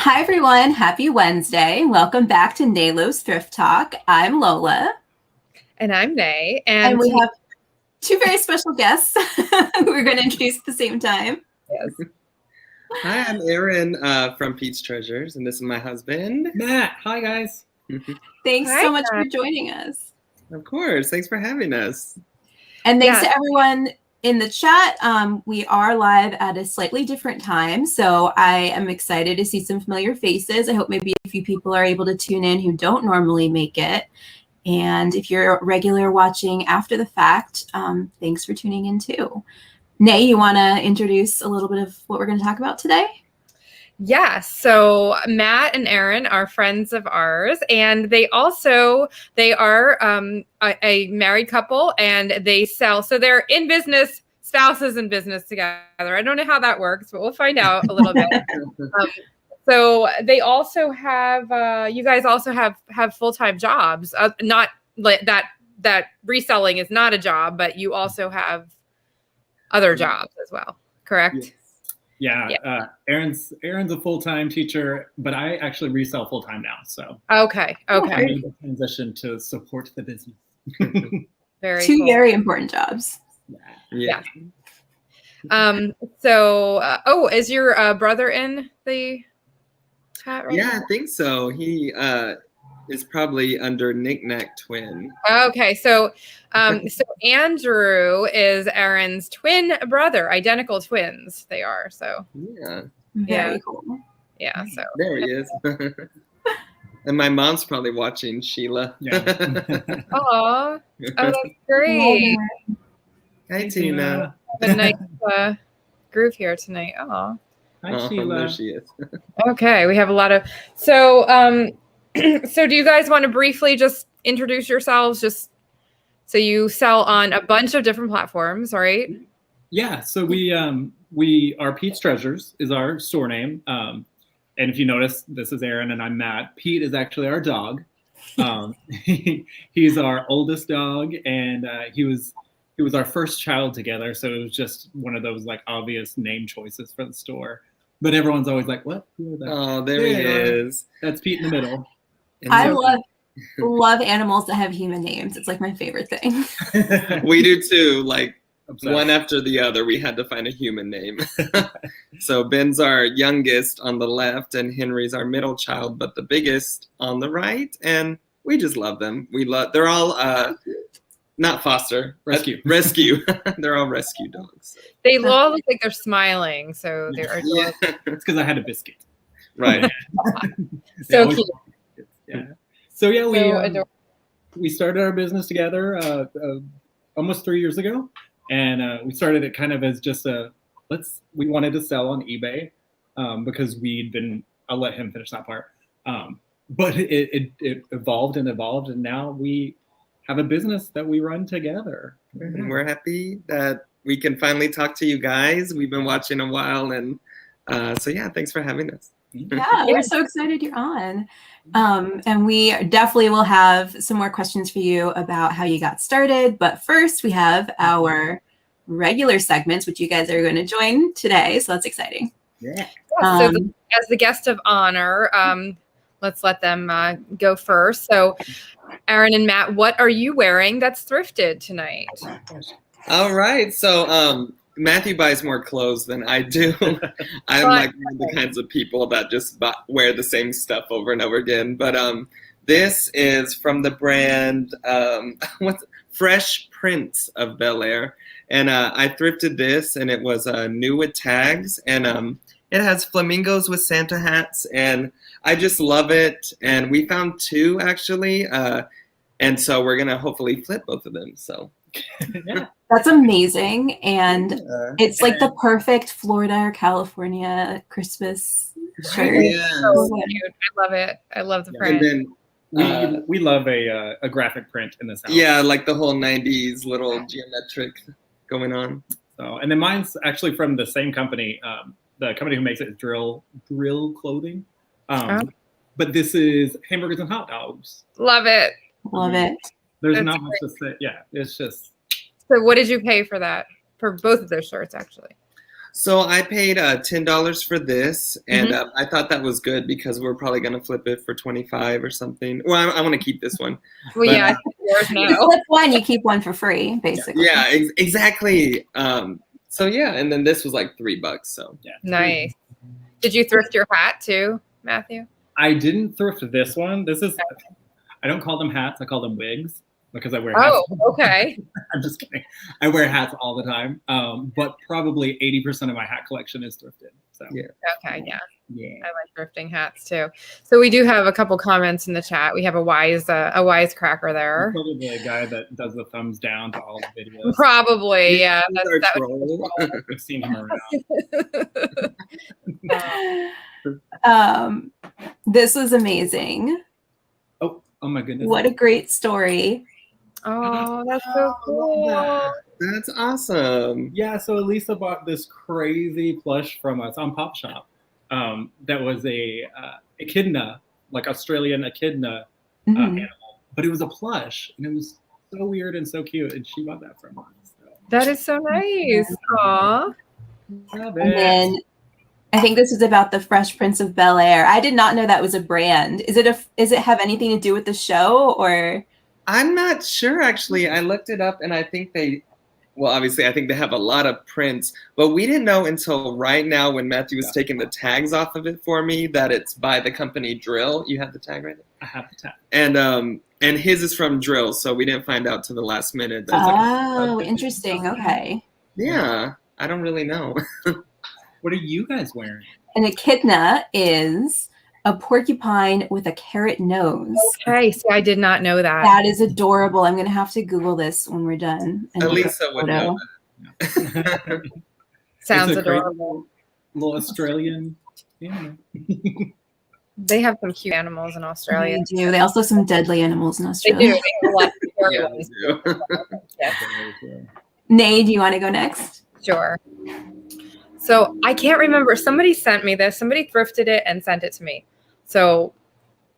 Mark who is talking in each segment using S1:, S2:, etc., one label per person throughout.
S1: Hi, everyone. Happy Wednesday. Welcome back to Naylo's Thrift Talk. I'm Lola.
S2: And I'm Nay.
S1: And we have two very special guests who we're going to introduce at the same time.
S2: Yes.
S3: Hi, I'm Aaron from PetesTreasures, and this is my husband,
S4: Matt. Hi, guys.
S1: Thanks so much for joining us.
S3: Of course. Thanks for having us.
S1: And thanks to everyone in the chat. We are live at a slightly different time, so I am excited to see some familiar faces. I hope maybe a few people are able to tune in who don't normally make it. And if you're a regular watching after the fact, thanks for tuning in too. Nay, you want to introduce a little bit of what we're going to talk about today?
S2: Yeah, so Matt and Aaron are friends of ours, and they are a married couple, and they sell. So they're in business, spouses in business together. I don't know how that works, but we'll find out a little bit. So they also have, you guys also have full-time jobs. Not like that reselling is not a job, but you also have other jobs as well, correct?
S4: Yes. Yeah. Aaron's a full-time teacher, but I actually resell full-time now. So
S2: okay.
S4: Transition to support the business.
S1: Two very important jobs.
S2: Yeah. So, is your brother in the chat right now?
S3: I think so. He is probably under Knick-Knack Twin.
S2: Okay, so Andrew is Aaron's twin brother, identical twins they are. So
S1: very cool.
S2: Yeah, so
S3: there he is. And my mom's probably watching, Sheila.
S2: Oh, that's great.
S3: Hi, Tina.
S2: Have a nice groove here tonight. Oh,
S4: hi, Sheila.
S3: There she is.
S2: Okay, we have a lot of so do you guys want to briefly just introduce yourselves? Just so you sell on a bunch of different platforms, right?
S4: Yeah. So we are PetesTreasures is our store name. And if you notice, this is Aaron and I'm Matt. Pete is actually our dog. He's our oldest dog, and he was our first child together. So it was just one of those like obvious name choices for the store. But everyone's always like, "What? Who are that?"
S3: Oh, there he is.
S4: That's Pete in the middle.
S1: I love animals that have human names. It's like my favorite thing.
S3: We do too. Like one after the other, we had to find a human name. So Ben's our youngest on the left, and Henry's our middle child, but the biggest on the right. And we just love them. They're all not foster,
S4: rescue.
S3: They're all rescue dogs.
S2: They all look like they're smiling, so they're
S4: It's because I had a biscuit.
S3: Right.
S2: So cute.
S4: Yeah. So we started our business together almost 3 years ago, and we started it kind of as just we wanted to sell on eBay because I'll let him finish that part. But it evolved, and now we have a business that we run together.
S3: And we're happy that we can finally talk to you guys. We've been watching a while, and thanks for having us.
S1: Yeah, we're so excited you're on. And we definitely will have some more questions for you about how you got started. But first, we have our regular segments, which you guys are going to join today. So that's exciting.
S4: Yeah.
S2: So as the guest of honor, let's let them go first. So Aaron and Matt, what are you wearing that's thrifted tonight?
S3: All right. So Matthew buys more clothes than I do. I'm like one of the kinds of people that just wear the same stuff over and over again. But this is from the brand Fresh Prince of Bel Air. And I thrifted this, and it was new with tags. And it has flamingos with Santa hats. And I just love it. And we found two, actually. And so we're going to hopefully flip both of them. So
S4: yeah.
S1: That's amazing. And it's like the perfect Florida or California Christmas shirt.
S3: Yeah.
S2: So cute. I love it. I love the print.
S3: And then
S4: we love a graphic print in this house.
S3: Yeah, like the whole 90s little geometric going on.
S4: So, and then mine's actually from the same company. The company who makes it is Drill Clothing. But this is hamburgers and hot dogs.
S2: Love it.
S1: Love it.
S4: There's not much to say. Yeah, it's just.
S2: So what did you pay for that? For both of those shirts, actually?
S3: So I paid $10 for this, and I thought that was good because we're probably gonna flip it for 25 or something. Well, I want to keep this one.
S2: Well,
S3: but,
S2: yeah, I think yours
S1: You
S2: now.
S1: flip one, you keep one for free, basically.
S3: Yeah, exactly. So yeah, and then this was like $3. So
S4: Yeah.
S2: Nice. Did you thrift your hat too, Matthew?
S4: I didn't thrift this one. I don't call them hats. I call them wigs because I wear hats.
S2: Oh, okay.
S4: I'm just kidding. I wear hats all the time. But probably 80% of my hat collection is thrifted. So
S3: yeah.
S2: Okay, yeah.
S4: Yeah.
S2: I like thrifting hats too. So we do have a couple comments in the chat. We have a wisecracker there.
S4: Probably the guy that does the thumbs down to all the videos.
S2: Probably, yeah.
S3: He's our troll.
S4: I've seen him around.
S1: This was amazing.
S4: Oh my goodness.
S1: What a great story.
S2: Oh, that's so cool.
S3: That's awesome.
S4: Yeah, so Elisa bought this crazy plush from us on Pop Shop. That was a echidna, like Australian echidna animal, but it was a plush, and it was so weird and so cute. And she bought that from us. So.
S2: That is so nice. Aw.
S4: Love
S1: And
S4: it.
S1: then I think this is about the Fresh Prince of Bel-Air. I did not know that was a brand. Is it have anything to do with the show, or?
S3: I'm not sure, actually. I looked it up, and I think obviously, I think they have a lot of prints, but we didn't know until right now when Matthew was taking the tags off of it for me that it's by the company Drill. You have the tag right there?
S4: I have the tag.
S3: And his is from Drill, so we didn't find out till the last minute.
S1: Oh, interesting. Okay.
S3: Yeah, I don't really know.
S4: What are you guys wearing?
S1: An echidna is a porcupine with a carrot nose.
S2: Okay, so I did not know that.
S1: That is adorable. I'm going to have to Google this when we're done. And look at
S3: Elisa
S1: the
S3: would
S1: photo.
S3: know that.
S2: Sounds
S4: It's a great
S2: adorable.
S4: little Australian animal.
S2: They have some cute animals in Australia.
S1: They do. They also have some deadly animals in
S2: They
S1: Australia.
S2: do. They have a lot of scary
S3: Yeah,
S2: ones.
S3: they do.
S2: Yes.
S1: Nay, do you want to go next?
S2: Sure. So I can't remember. Somebody sent me this. Somebody thrifted it and sent it to me. So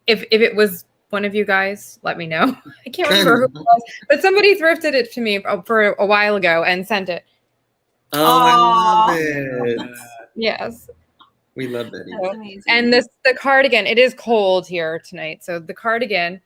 S2: if it was one of you guys, let me know. I can't remember who it was, but somebody thrifted it to me for a while ago and sent it.
S3: Oh, I love it.
S2: Yes.
S3: We love it.
S1: That's amazing.
S2: And the cardigan, it is cold here tonight. So the cardigan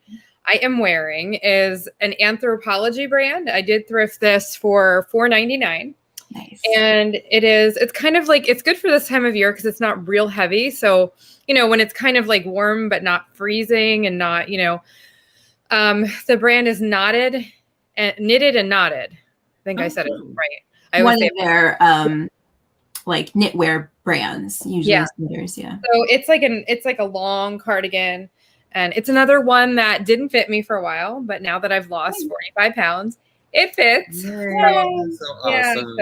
S2: I am wearing is an Anthropology brand. I did thrift this for $4.99.
S1: Nice.
S2: And it's kind of like, it's good for this time of year because it's not real heavy. So, when it's kind of like warm, but not freezing and not, the brand is knitted and knotted. I think I said it right. I
S1: One
S2: always
S1: of their like knitwear brands, usually sneakers, yeah.
S2: So it's like a long cardigan, and it's another one that didn't fit me for a while, but now that I've lost 45 pounds, it fits.
S3: Yay, so awesome.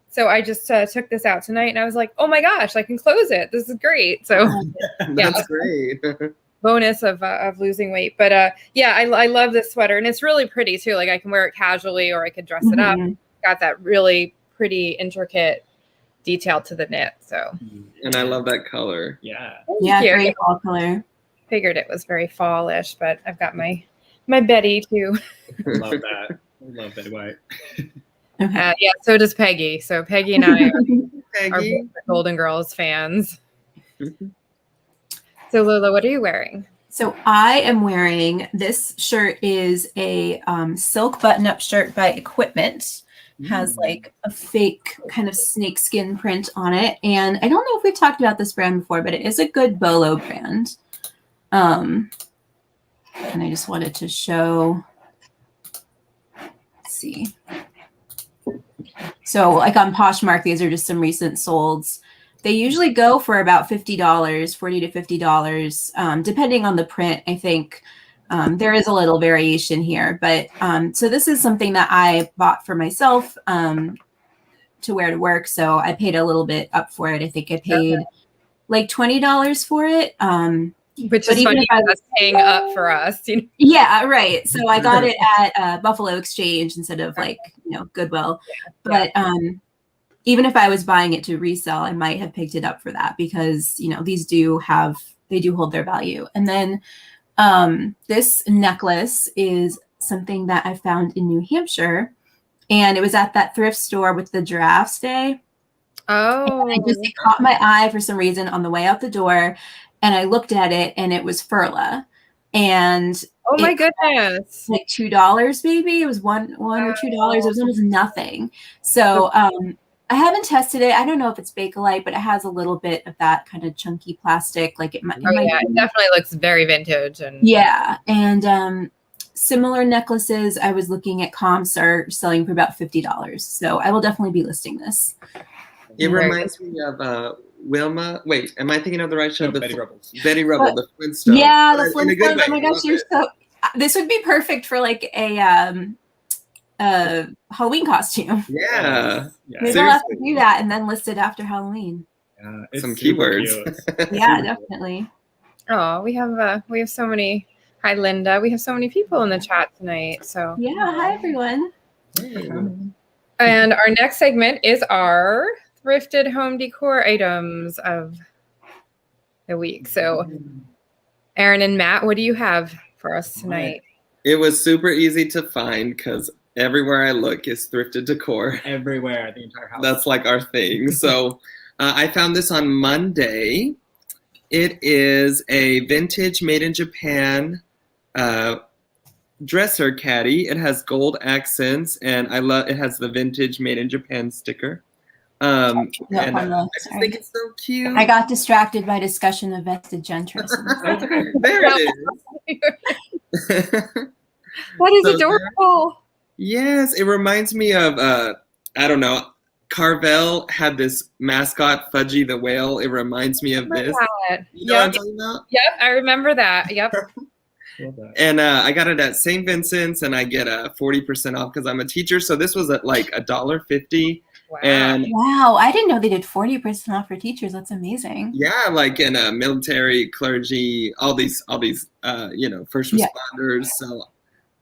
S2: So I just took this out tonight, and I was like, oh my gosh, I can close it. This is great. So
S3: That's great.
S2: bonus of losing weight. But I love this sweater, and it's really pretty too. Like I can wear it casually, or I could dress it up. Got that really pretty, intricate detail to the knit. So,
S3: And I love that color.
S4: Yeah.
S1: Yeah, great fall color.
S2: Figured it was very fallish, but I've got my Betty too.
S4: Love that. I love Betty White.
S1: Okay.
S2: Yeah, so does Peggy. So Peggy and I are
S3: Peggy.
S2: both Golden Girls fans. So Lola, what are you wearing?
S1: So I am wearing, this shirt is a silk button-up shirt by Equipment. Has like a fake kind of snakeskin print on it. And I don't know if we've talked about this brand before, but it is a good bolo brand. And I just wanted to show, let's see. So like on Poshmark, these are just some recent solds. They usually go for about $50, $40 to $50, depending on the print, I think. There is a little variation here, but so this is something that I bought for myself to wear to work. So I paid a little bit up for it. I think I paid like $20 for it.
S2: Which is funny, that's paying up for us.
S1: Yeah, right. So I got it at Buffalo Exchange instead of like, Goodwill. But even if I was buying it to resell, I might have picked it up for that because, these do hold their value. And then this necklace is something that I found in New Hampshire, and it was at that thrift store with the giraffes day.
S2: Oh.
S1: It caught my eye for some reason on the way out the door, and I looked at it, and it was Furla. And
S2: oh my goodness,
S1: like $2 maybe. It was one or $2. It was almost nothing. So I haven't tested it. I don't know if it's Bakelite, but it has a little bit of that kind of chunky plastic. Like it might.
S2: It definitely looks very vintage. And
S1: yeah, and similar necklaces I was looking at comps are selling for about $50. So I will definitely be listing this.
S3: It reminds me of Wilma. Wait, am I thinking of the right show?
S4: Betty Rubble.
S3: Betty Rubble, the Flintstones.
S1: Yeah, the Flintstones. Oh my gosh, you're so. This would be perfect for like a Halloween costume.
S3: Yeah.
S1: Maybe I'll have to do that and then list it after Halloween.
S3: Some keywords.
S1: Yeah, definitely.
S2: Oh, we have so many. Hi, Linda. We have so many people in the chat tonight. So
S1: yeah, hi everyone.
S2: And our next segment is our thrifted home decor items of the week. So, Aaron and Matt, what do you have for us tonight?
S3: It was super easy to find because everywhere I look is thrifted decor.
S4: Everywhere, the entire house.
S3: That's like our thing. So I found this on Monday. It is a vintage made in Japan dresser caddy. It has gold accents, and it has the vintage made in Japan sticker. I just think it's so cute.
S1: I got distracted by discussion of vested gentry.
S3: There it is.
S2: That is adorable.
S3: Yes, it reminds me of I don't know. Carvel had this mascot, Fudgy the whale. It reminds me of this. You know what I'm talking about?
S2: Yep, I remember that. Yep.
S3: And I got it at St. Vincent's, and I get 40% off because I'm a teacher. So this was at like $1.50.
S2: Wow.
S3: And
S1: wow, I didn't know they did 40% off for teachers. That's amazing.
S3: Yeah, like in military, clergy, all these first responders.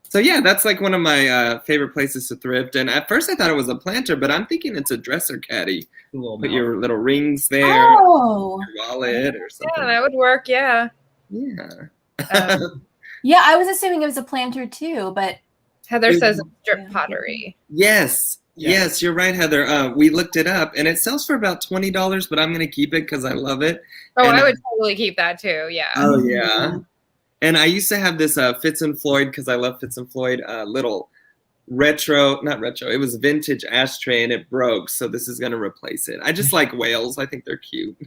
S3: So yeah, that's like one of my favorite places to thrift. And at first I thought it was a planter, but I'm thinking it's a dresser caddy. Put your little rings there, your wallet or something.
S2: Yeah, that would work. Yeah.
S3: Yeah.
S1: Yeah, I was assuming it was a planter too, but
S2: Heather says drip pottery.
S3: Yes, you're right, Heather. We looked it up, and it sells for about $20, but I'm going to keep it because I love it.
S2: Oh,
S3: and
S2: I would totally keep that too, yeah.
S3: Oh, yeah. And I used to have this Fitz and Floyd, because I love Fitz and Floyd, little it was vintage ashtray, and it broke, so this is going to replace it. I just like whales. I think they're cute.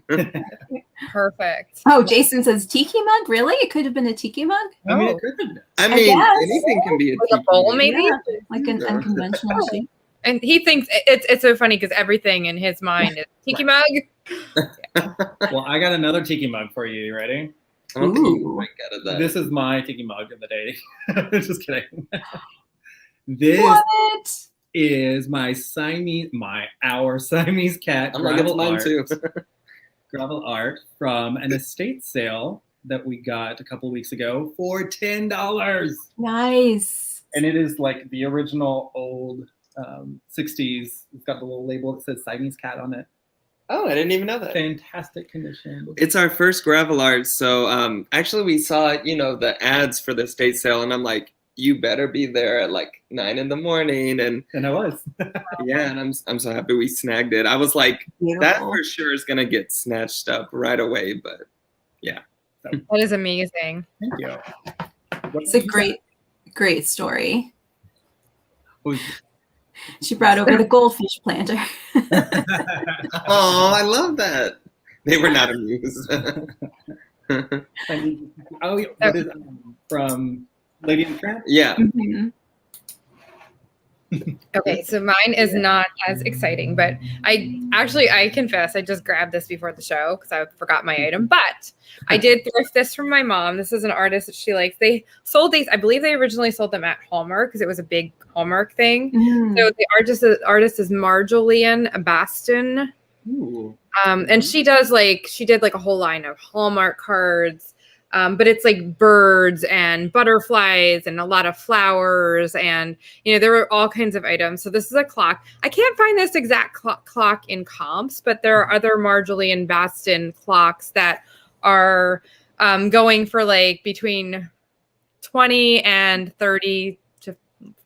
S2: Perfect.
S1: Oh, Jason says tiki mug? Really? It could have been a tiki mug?
S4: I mean, it could have been.
S3: I mean, anything can be a tiki
S2: bowl,
S3: mug.
S2: maybe?
S1: Yeah, like an unconventional shape.
S2: And he thinks it's so funny because everything in his mind is tiki mug.
S4: Well, I got another tiki mug for you. You ready?
S3: I don't think you can break out of that.
S4: This is my tiki mug of the day. Just kidding. This is our Siamese cat gravel art from an estate sale that we got a couple weeks ago for $10.
S1: Nice.
S4: And it is like the original old 60s. It's got the little label that says Siamese cat on it.
S3: Oh, I didn't even know that.
S4: Fantastic condition.
S3: It's our first gravel art. So actually we saw, the ads for the estate sale, and I'm like, you better be there at like 9 a.m.
S4: And I was.
S3: Yeah, and I'm so happy we snagged it. I was like,
S1: Beautiful.
S3: That for sure is gonna get snatched up right away, but yeah.
S2: That is amazing.
S4: Thank you.
S1: It's a great story. She brought over the goldfish planter.
S3: Oh, I love that. They were not amused.
S4: What is from Lady and the Tramp?
S3: Yeah.
S1: Mm-hmm.
S2: Okay, so mine is not as exciting, but I confess I just grabbed this before the show because I forgot my item, but I did thrift this from my mom. This is an artist that she likes. They sold these, I believe they originally sold them at Hallmark because it was a big Hallmark thing. Mm. So the artist is Marjolaine Baston.
S4: Ooh.
S2: And she did like a whole line of Hallmark cards. But it's like birds and butterflies and a lot of flowers and, there were all kinds of items. So this is a clock. I can't find this exact clock in comps, but there are other Marjolaine Baston clocks that are going for like between 20 and 30 to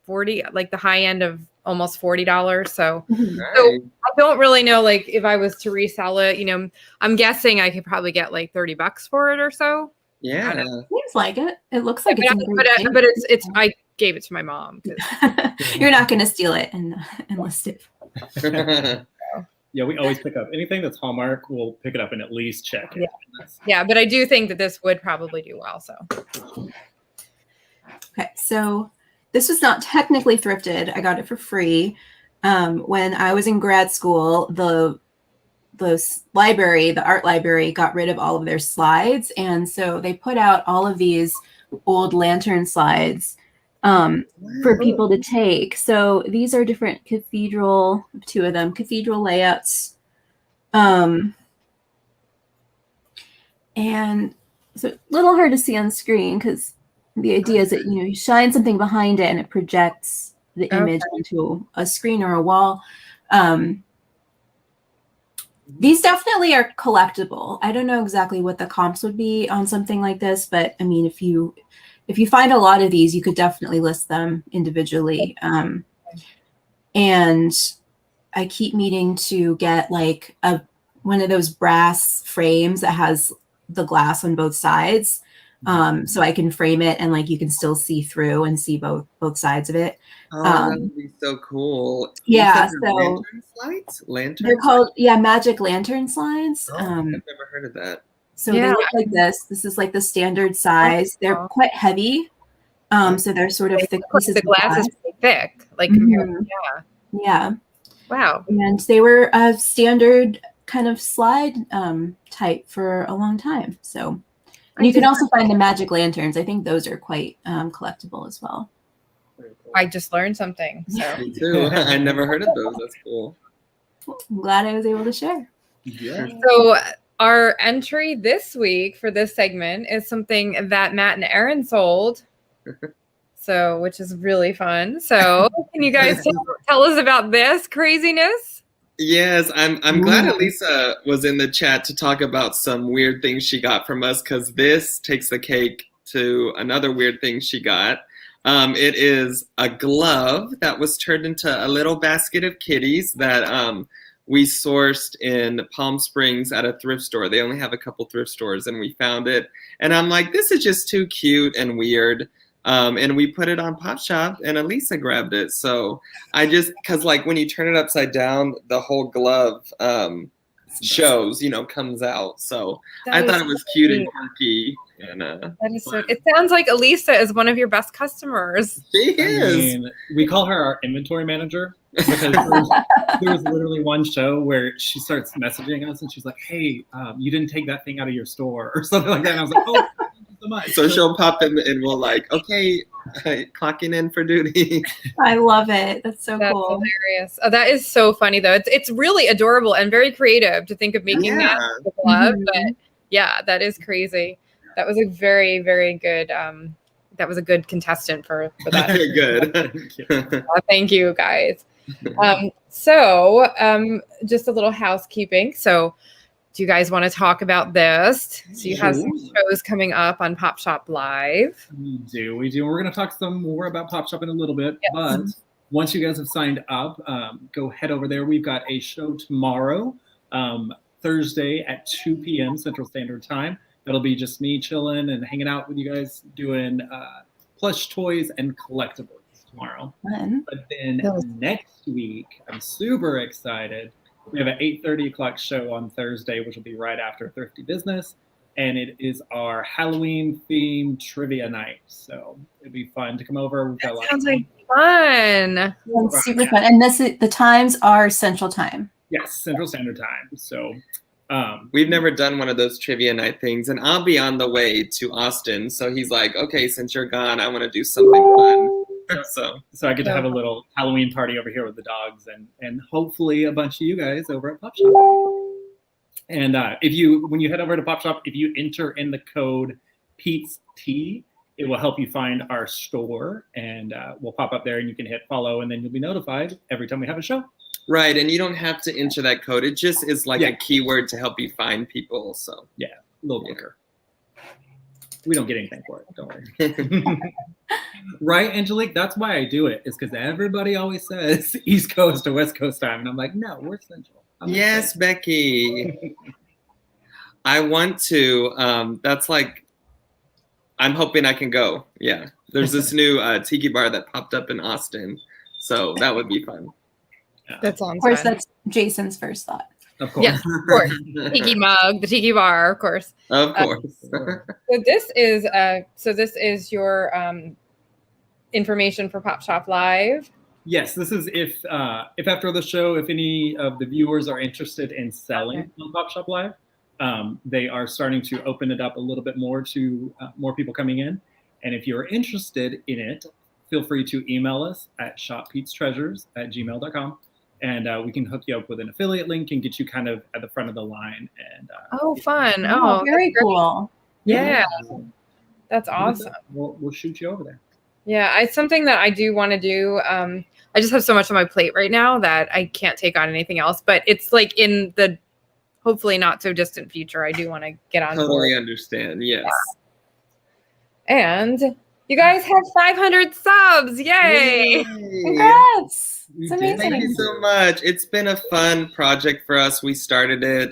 S2: 40, like the high end of almost $40. So,
S1: Mhm.
S2: so I don't really know, like, if I was to resell it, you know, I'm guessing I could probably get like $30 for it or so.
S3: Yeah.
S1: Seems like it. It looks like it's in great shape.
S2: But it's I gave it to my mom.
S1: You're not going to steal it and list it.
S4: Yeah, we always pick up anything that's Hallmark. We'll pick it up and at least check it.
S2: Yeah, but I do think that this would probably do well. So.
S1: Okay, so this was not technically thrifted. I got it for free. When I was in grad school, the library, the art library, got rid of all of their slides, and so they put out all of these old lantern slides for people to take. So these are different cathedral, 2 of them, cathedral layouts. And so a little hard to see on screen because the idea is that, you know, you shine something behind it and it projects the image onto a screen or a wall. These definitely are collectible. I don't know exactly what the comps would be on something like this, but I mean, if you find a lot of these, you could definitely list them individually. And I keep needing to get like one of those brass frames that has the glass on both sides, so I can frame it and like you can still see through and see both sides of it.
S3: Oh, that would be so cool.
S1: Yeah, so
S3: lantern slides?
S1: They're called magic lantern slides.
S3: Oh, I've never heard of that.
S1: So they look like this. This is like the standard size. They're quite heavy. So they're sort of thick pieces.
S2: The glass is pretty thick, like
S1: yeah.
S2: Wow.
S1: And they were a standard kind of slide type for a long time. So and you can also find the magic lanterns. I think those are quite collectible as well.
S2: I just learned something. So.
S3: Me too. I never heard of those. That's cool.
S1: I'm glad I was able to share.
S4: Yeah.
S2: So our entry this week for this segment is something that Matt and Erin sold. So, which is really fun. So can you guys tell us about this craziness?
S3: Yes, I'm glad Elisa was in the chat to talk about some weird things she got from us, because this takes the cake to another weird thing she got. It is a glove that was turned into a little basket of kitties that we sourced in Palm Springs at a thrift store. They only have a couple thrift stores, and we found it. And I'm like, this is just too cute and weird. And we put it on Pop Shop, and Elisa grabbed it. So because like when you turn it upside down, the whole glove shows, comes out. So I thought it was cute and quirky. And
S2: that is so. It sounds like Elisa is one of your best customers.
S3: She is.
S4: I mean, we call her our inventory manager because there was literally one show where she starts messaging us and she's like, "Hey, you didn't take that thing out of your store," or something like that. And I was like, "Oh, thank you so much."
S3: So she'll pop in and we'll like, "Okay, clocking in for duty."
S1: I love it. That's so
S2: That's
S1: cool.
S2: hilarious. Oh, that is so funny though. It's really adorable and very creative to think of making that with a glove. But yeah, that is crazy. That was a very, very good. That was a good contestant for that.
S3: Good.
S2: Thank you, guys. So just a little housekeeping. So, do you guys want to talk about this? So you have some shows coming up on Pop Shop Live.
S4: We do. We're going to talk some more about Pop Shop in a little bit.
S2: Yes.
S4: But once you guys have signed up, go head over there. We've got a show tomorrow, Thursday at 2 p.m. Central Standard Time. That'll be just me chilling and hanging out with you guys doing plush toys and collectibles tomorrow.
S1: Fun.
S4: But then next week, I'm super excited. We have an 8:30 show on Thursday, which will be right after Thrifty Business. And it is our Halloween themed trivia night. So it'll be fun to come over. We've got
S2: Sounds like fun.
S1: It's super fun. And the times are Central Time.
S4: Yes, Central Standard Time. So
S3: we've never done one of those trivia night things, and I'll be on the way to Austin. So he's like, "Okay, since you're gone, I want to do something fun." So
S4: I get to have a little Halloween party over here with the dogs, and hopefully a bunch of you guys over at Pop Shop. And when you head over to Pop Shop, if you enter in the code PetesT, it will help you find our store, and we'll pop up there, and you can hit follow, and then you'll be notified every time we have a show.
S3: Right, and you don't have to enter that code. It just is like a keyword to help you find people. So
S4: yeah, a little quicker. we don't get anything for it. Don't worry. Right, Angelique? That's why I do it. Is because everybody always says East Coast or West Coast time, and I'm like, no, we're Central.
S3: Yes, Becky. I want to. That's like, I'm hoping I can go. Yeah. There's this new tiki bar that popped up in Austin. So that would be fun.
S2: That sounds
S1: Of course,
S2: fun.
S1: that's Jason's first thought.
S4: Of course.
S2: Yeah, of course. Tiki mug, the tiki bar, of course.
S3: Of course.
S2: So this is your information for Pop Shop Live.
S4: Yes, this is if after the show, if any of the viewers are interested in selling on Pop Shop Live, they are starting to open it up a little bit more to more people coming in. And if you're interested in it, feel free to email us at shoppetestreasures@gmail.com. And we can hook you up with an affiliate link and get you kind of at the front of the line. And
S2: oh, fun!
S1: Oh, very cool.
S2: Yeah, that's awesome.
S4: We'll shoot you over there.
S2: Yeah, it's something that I do want to do. I just have so much on my plate right now that I can't take on anything else. But it's like in the hopefully not so distant future, I do want to get on.
S3: Totally understand. Yes.
S2: Yeah. And you guys have 500 subs! Yay!
S1: Congrats! It's amazing.
S3: Thank you so much. It's been a fun project for us. We started it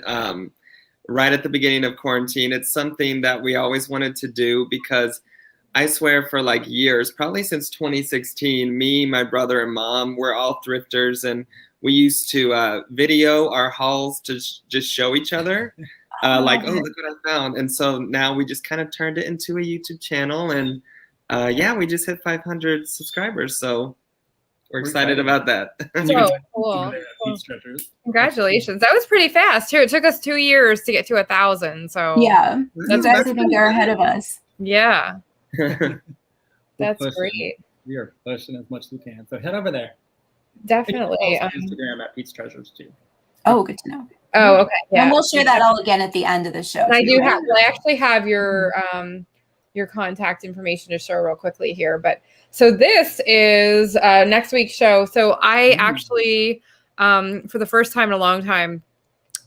S3: right at the beginning of quarantine. It's something that we always wanted to do because I swear for like years, probably since 2016, me, my brother, and mom, we're all thrifters, and we used to video our hauls to just show each other. Like, oh, look what I found. And so now we just kind of turned it into a YouTube channel, and yeah, we just hit 500 subscribers. So we're excited about that.
S2: So cool. Congratulations. That was pretty fast too. It took us 2 years to get to 1,000. So
S1: yeah, you guys think are ahead of us.
S2: Yeah. That's great.
S4: We are pushing as much as we can. So head over there.
S2: Definitely.
S4: Instagram at PetesTreasures too.
S1: Oh, good to know.
S2: Oh, okay. Yeah.
S1: And we'll share that all again at the end of the show.
S2: I do have. I actually have your contact information to share real quickly here. But so this is next week's show. So I actually, for the first time in a long time,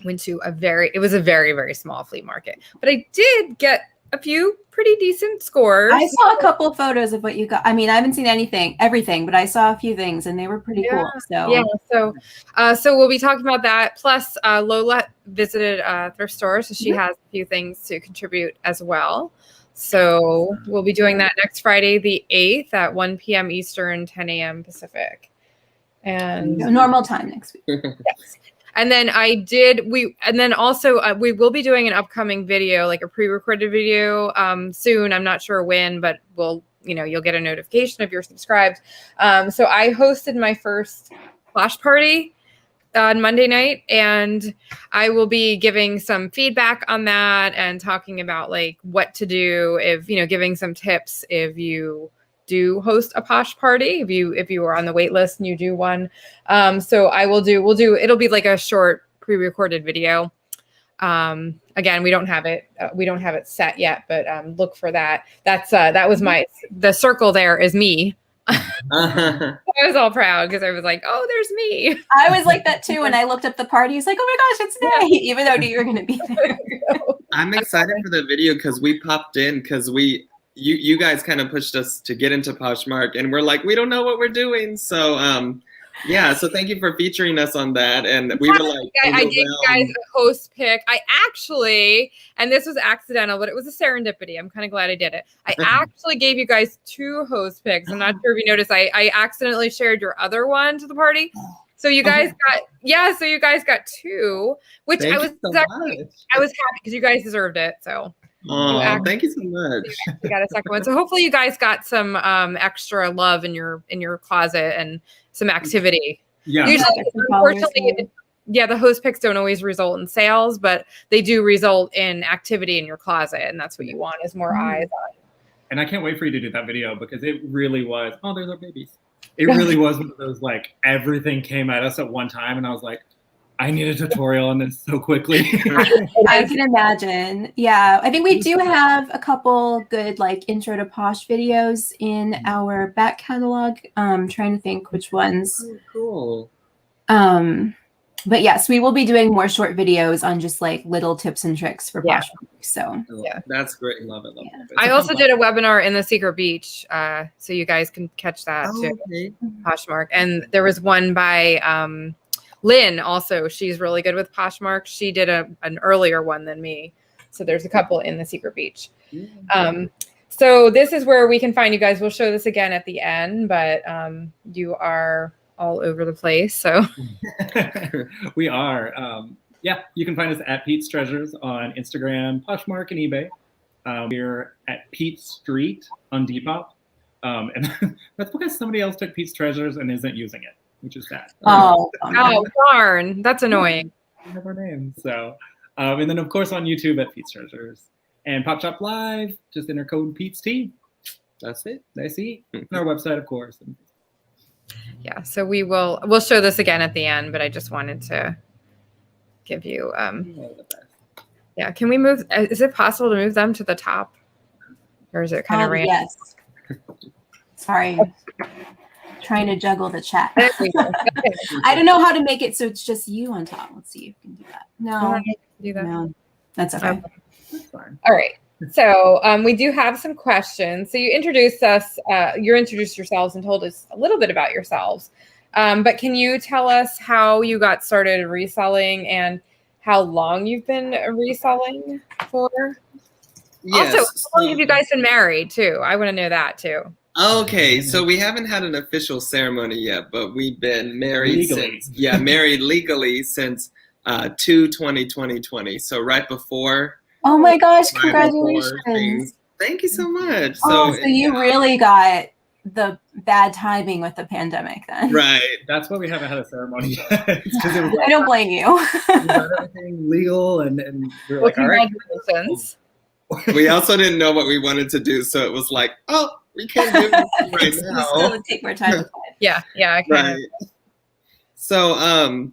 S2: went to it was a very, very small flea market. But I did get a few pretty decent scores.
S1: I saw a couple of photos of what you got. I mean, I haven't seen everything, but I saw a few things and they were pretty cool. So
S2: yeah, so we'll be talking about that. Plus, Lola visited thrift store, so she has a few things to contribute as well. So we'll be doing that next Friday, the 8th at 1 p.m. Eastern, 10 a.m. Pacific. And
S1: normal time next week.
S2: Yes. And then we will be doing an upcoming video, like a pre-recorded video soon. I'm not sure when, but you'll get a notification if you're subscribed. So I hosted my first flash party on Monday night, and I will be giving some feedback on that and talking about like what to do if, giving some tips if you do host a posh party, if you are on the wait list and you do one. So it'll be like a short pre-recorded video. Again, we don't have it set yet, but look for that. That was the circle there is me. I was all proud because I was like, oh, there's me.
S1: I was like that too. When I looked up the party, it's like, oh my gosh, it's Nay, even though I knew you were going to be there.
S3: I'm excited for the video because we popped in because you guys kind of pushed us to get into Poshmark, and we're like, we don't know what we're doing. So yeah, so thank you for featuring us on that. And we were like,
S2: I gave you guys a host pick. I actually, and this was accidental, but it was a serendipity. I'm kind of glad I did it. I actually gave you guys 2 host picks. I'm not sure if you noticed. I accidentally shared your other one to the party. So you guys got 2, which I was happy because you guys deserved it. So
S3: thank you so much.
S2: You got a second one. So hopefully you guys got some extra love in your closet and some activity.
S4: Yeah.
S2: Usually, unfortunately, the host picks don't always result in sales, but they do result in activity in your closet, and that's what you want is more eyes on.
S4: And I can't wait for you to do that video because it really was. Oh, there's our babies. It really was one of those like everything came at us at one time, and I was like, I need a tutorial on this so quickly.
S1: I can imagine. Yeah. I think we do have a couple good like intro to Posh videos in our back catalog. Trying to think which ones.
S3: Oh, cool.
S1: But yes, we will be doing more short videos on just like little tips and tricks for Poshmark. So
S2: yeah,
S3: that's great. Love it.
S2: I also did a webinar in the Secret Beach, so you guys can catch that too.
S3: Okay.
S2: Poshmark, and there was one by Lynn. Also, she's really good with Poshmark. She did an earlier one than me. So there's a couple in the Secret Beach. So this is where we can find you guys. We'll show this again at the end, but you are all over the place. So
S4: we are. Yeah, you can find us at PetesTreasures on Instagram, Poshmark, and eBay. We're at PetesStreet on Depop. And that's because somebody else took PetesTreasures and isn't using it, which is sad.
S2: Oh, darn. That's annoying.
S4: We have our names. So, and then, of course, on YouTube at PetesTreasures. And Pop Shop Live, just enter code PetesT.
S3: That's it.
S4: That's it. And our website, of course.
S2: Yeah, so we'll show this again at the end, but I just wanted to give you yeah, can we move, is it possible to move them to the top? Or is it kind of random?
S1: Yes. Sorry. Trying to juggle the chat. I don't know how to make it so it's just you on top. Let's see if we can do that. No.
S2: Do that?
S1: No. That's okay.
S4: That's fine.
S2: All right. So we do have some questions. So you introduced yourselves and told us a little bit about yourselves. But can you tell us how you got started reselling and how long you've been reselling for?
S3: Yes.
S2: Also, how long have you guys been married too? I want to know that too.
S3: Okay, so we haven't had an official ceremony yet, but we've been married married legally since 2/20/2020. So right before.
S1: Oh my gosh, congratulations.
S3: Thank you so much.
S1: So you really got the bad timing with the pandemic then.
S3: Right.
S4: That's why we haven't had a ceremony yet.
S1: I don't blame you.
S4: We got everything legal and we were like, all right.
S2: Congratulations.
S3: We also didn't know what we wanted to do, so it was like, oh, we can't do it right now.
S1: We still would take more time.
S2: Yeah, I
S3: right. So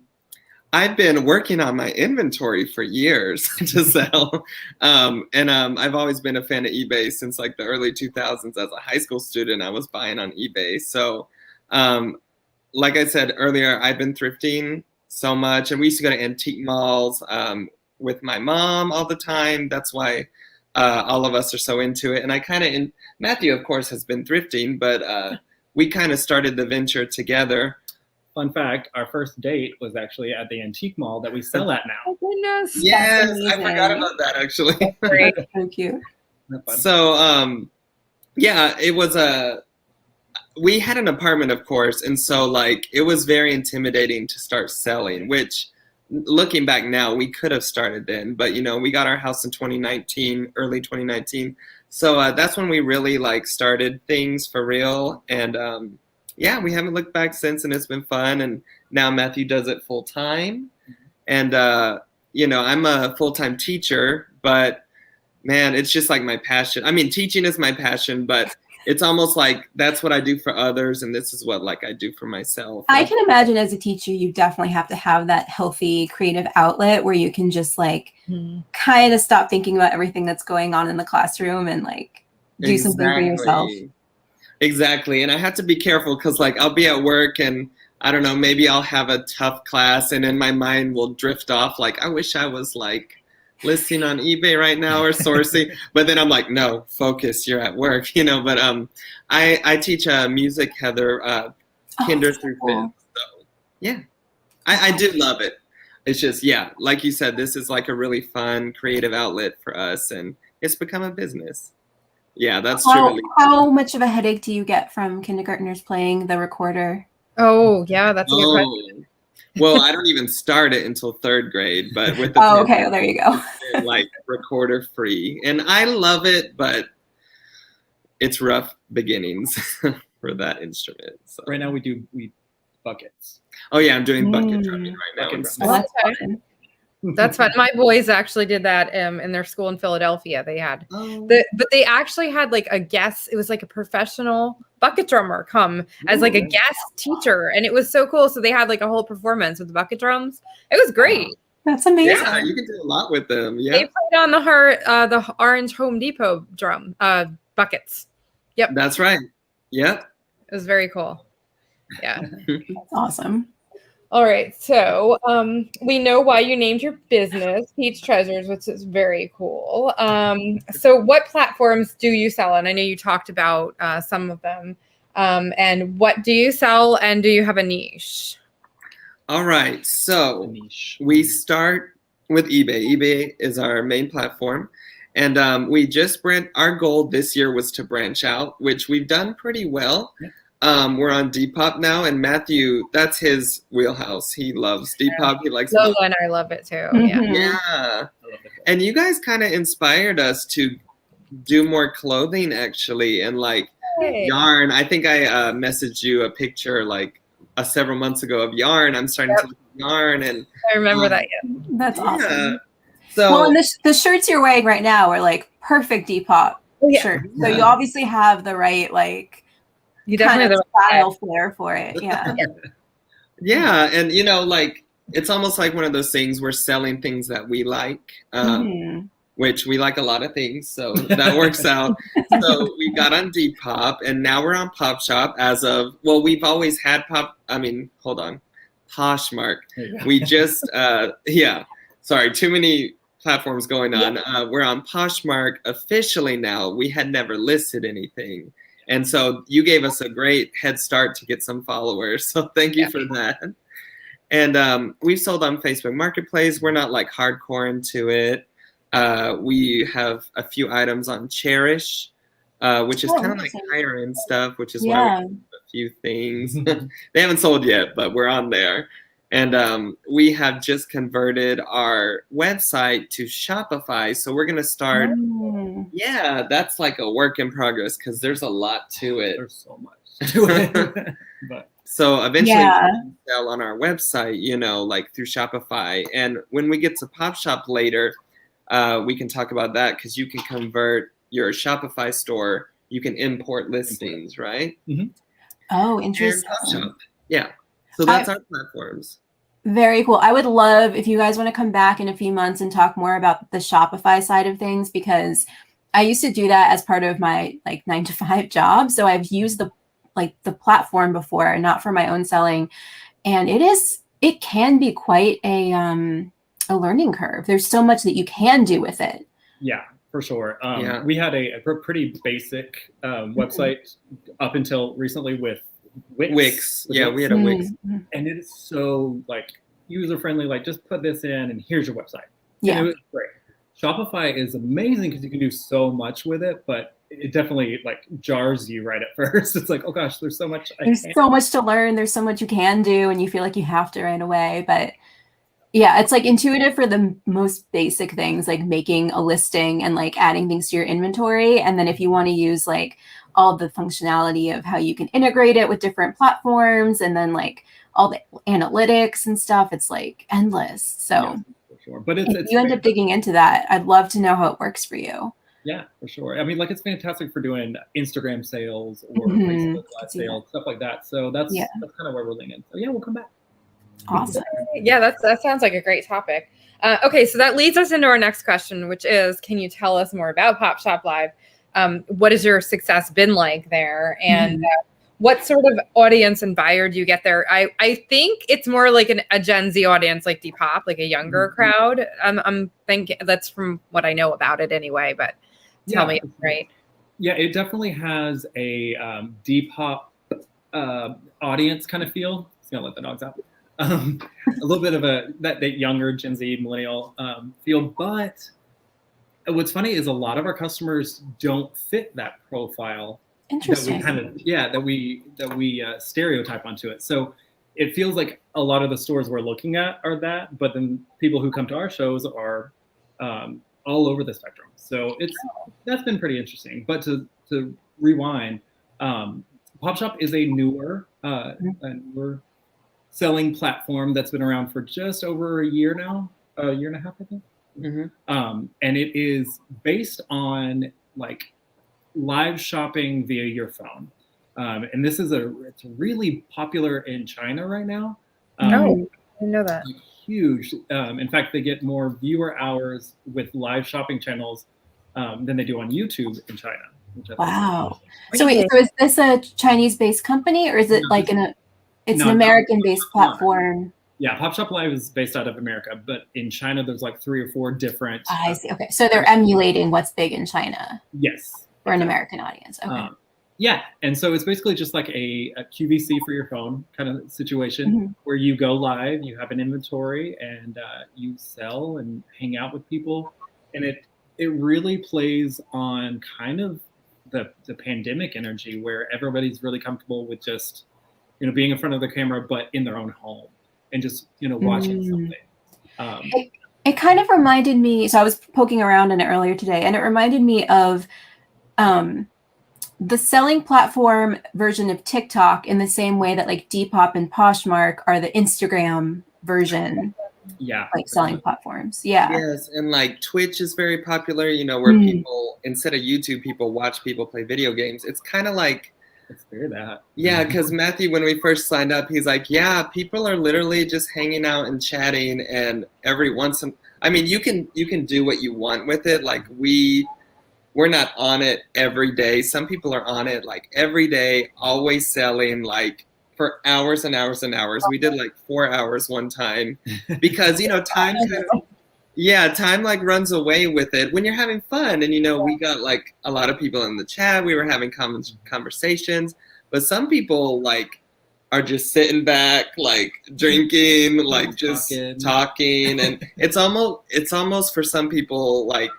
S3: I've been working on my inventory for years to sell. I've always been a fan of eBay since like the early 2000s. As a high school student, I was buying on eBay. So like I said earlier, I've been thrifting so much. And we used to go to antique malls with my mom all the time. That's why all of us are so into it. And Matthew, of course, has been thrifting, but we kind of started the venture together.
S4: Fun fact, our first date was actually at the antique mall that we sell at now.
S2: Oh, goodness.
S3: Yes, I forgot about that, actually.
S2: Great.
S1: So cute.
S3: So, yeah, it was we had an apartment, of course, and so, like, it was very intimidating to start selling, which, looking back now, we could have started then. But, you know, we got our house in 2019, early 2019. So that's when we really, like, started things for real. And, yeah, we haven't looked back since, and it's been fun. And now Matthew does it full time. And, you know, I'm a full-time teacher, but man, it's just like my passion. I mean, teaching is my passion, but it's almost like that's what I do for others. And this is what like I do for myself.
S1: I can imagine as a teacher, you definitely have to have that healthy creative outlet where you can just like kind of stop thinking about everything that's going on in the classroom and like do something for yourself.
S3: Exactly. And I have to be careful because like I'll be at work and I don't know, maybe I'll have a tough class and then my mind will drift off. Like, I wish I was like listing on eBay right now or sourcing. But then I'm like, no, focus, you're at work, you know. But I teach music, Heather, kinder through fifth. So yeah, I do love it. It's just, yeah, like you said, this is like a really fun, creative outlet for us. And it's become a business. Yeah, that's true.
S1: How much of a headache do you get from kindergartners playing the recorder?
S2: Oh, yeah, that's a good question.
S3: Well, I don't even start it until third grade, but with the
S1: okay, well, there you go.
S3: like recorder free, and I love it, but it's rough beginnings for that instrument. So.
S4: Right now, we buckets.
S3: Oh yeah, I'm doing bucket drumming right now.
S2: That's fun. My boys actually did that in their school in Philadelphia. They had, but they actually had like a guest. It was like a professional bucket drummer come as like a guest teacher, and it was so cool. So they had like a whole performance with the bucket drums. It was great.
S1: That's amazing.
S3: Yeah, you can do a lot with them. Yeah,
S2: they played on the orange Home Depot drum buckets. Yep,
S3: that's right. Yep,
S2: it was very cool. Yeah,
S1: that's awesome.
S2: All right, so we know why you named your business PetesTreasures, which is very cool. So what platforms do you sell on? I know you talked about some of them. And what do you sell, and do you have a niche?
S3: All right, so we start with eBay. eBay is our main platform. And our goal this year was to branch out, which we've done pretty well. We're on Depop now, and Matthew, that's his wheelhouse. He loves Depop. He likes
S2: Lola and I love it too.
S3: Yeah. And you guys kind of inspired us to do more clothing, actually, and like yarn. I think I messaged you a picture like several months ago of yarn. I'm starting to look at yarn, and
S2: I remember that. Yeah.
S1: That's awesome.
S3: So,
S1: well, and the shirts you're wearing right now are like perfect Depop shirts. So you obviously have the right
S2: you definitely
S1: kind of style flair for it. Yeah.
S3: Yeah, and like it's almost like one of those things we're selling things that we like. Which we like a lot of things, so that works out. So we got on Depop, and now we're on Popshop as of, well, we've always had Poshmark. We just, sorry, too many platforms going on. We're on Poshmark officially now. We had never listed anything. And so you gave us a great head start to get some followers, so thank you for that. And we've sold on Facebook Marketplace. We're not like hardcore into it. We have a few items on Cherish, which is kind of like higher end stuff, which is why we have a few things. They haven't sold yet, but we're on there. And we have just converted our website to Shopify. So we're going to start. Yeah, that's like a work in progress because there's a lot to it.
S4: There's so much to it.
S3: So eventually we can sell on our website, like through Shopify. And when we get to PopShop later, we can talk about that because you can convert your Shopify store. You can import listings, right?
S1: Oh, interesting.
S3: Yeah. So that's our platforms.
S1: Very cool. I would love if you guys want to come back in a few months and talk more about the Shopify side of things, because I used to do that as part of my 9-to-5 job. So I've used the platform before, not for my own selling. And it can be quite a learning curve. There's so much that you can do with it.
S4: Yeah, for sure. We had a pretty basic website up until recently with Wix.
S3: Yeah, we had a Wix.
S4: And it is so user-friendly, just put this in and here's your website.
S1: Yeah.
S4: And it was great. Shopify is amazing because you can do so much with it, but it definitely jars you right at first. It's like, oh gosh, there's so much.
S1: There's so much to learn. There's so much you can do, and you feel like you have to right away. But yeah, it's intuitive for the most basic things, like making a listing and adding things to your inventory. And then if you want to use all the functionality of how you can integrate it with different platforms, and then all the analytics and stuff, it's endless. So
S4: yeah, for sure. But
S1: if you end up digging into that, I'd love to know how it works for you.
S4: Yeah, for sure. I mean, it's fantastic for doing Instagram sales or Facebook Live sales, stuff like that. So that's kind of where we're leaning. So yeah, we'll come back.
S1: Awesome.
S2: Yeah, that sounds like a great topic. Okay, so that leads us into our next question, which is, can you tell us more about PopShop Live? What has your success been like there? And what sort of audience and buyer do you get there? I think it's more like a Gen Z audience, like Depop, a younger crowd. I'm thinking that's from what I know about it anyway, but tell me if I'm right.
S4: Yeah, it definitely has a Depop audience kind of feel. Just gonna let the dogs out. A little bit of that younger Gen Z millennial feel, but what's funny is a lot of our customers don't fit that profile.
S1: Interesting.
S4: That we stereotype onto it. So it feels like a lot of the stores we're looking at are that, but then people who come to our shows are all over the spectrum. So that's been pretty interesting. But to rewind, PopShop is a newer selling platform that's been around for just over a year now, a year and a half, I think. And it is based on live shopping via your phone. And this is it's really popular in China right now.
S2: I didn't know that.
S4: Huge. In fact, they get more viewer hours with live shopping channels than they do on YouTube in China.
S1: Wow. So wait, so is this a Chinese-based company, or is it an American-based platform?
S4: Yeah, Pop Shop Live is based out of America, but in China, there's like 3 or 4 different.
S1: I see. Okay, so they're emulating what's big in China.
S4: Yes.
S1: For an American audience. Okay.
S4: Yeah, and so it's basically just like a QVC for your phone kind of situation where you go live, you have an inventory, and you sell and hang out with people, and it really plays on kind of the pandemic energy where everybody's really comfortable with just being in front of the camera, but in their own home and just watching something.
S1: It kind of reminded me. So I was poking around in it earlier today, and it reminded me of the selling platform version of TikTok in the same way that like Depop and Poshmark are the Instagram version.
S4: Yeah.
S1: Like selling platforms. Yeah.
S3: Yes. And like Twitch is very popular, where people, instead of YouTube, people watch people play video games. It's kind of like,
S4: it's fair that.
S3: Yeah, because Matthew, when we first signed up, he's like, yeah, people are literally just hanging out and chatting, and every once in, you can do what you want with it. Like we're not on it every day. Some people are on it like every day, always selling like for hours and hours and hours. We did like 4 hours one time because time time like runs away with it when you're having fun. And we got like a lot of people in the chat. We were having conversations, but some people like are just sitting back, like drinking, like just talking, and it's almost for some people like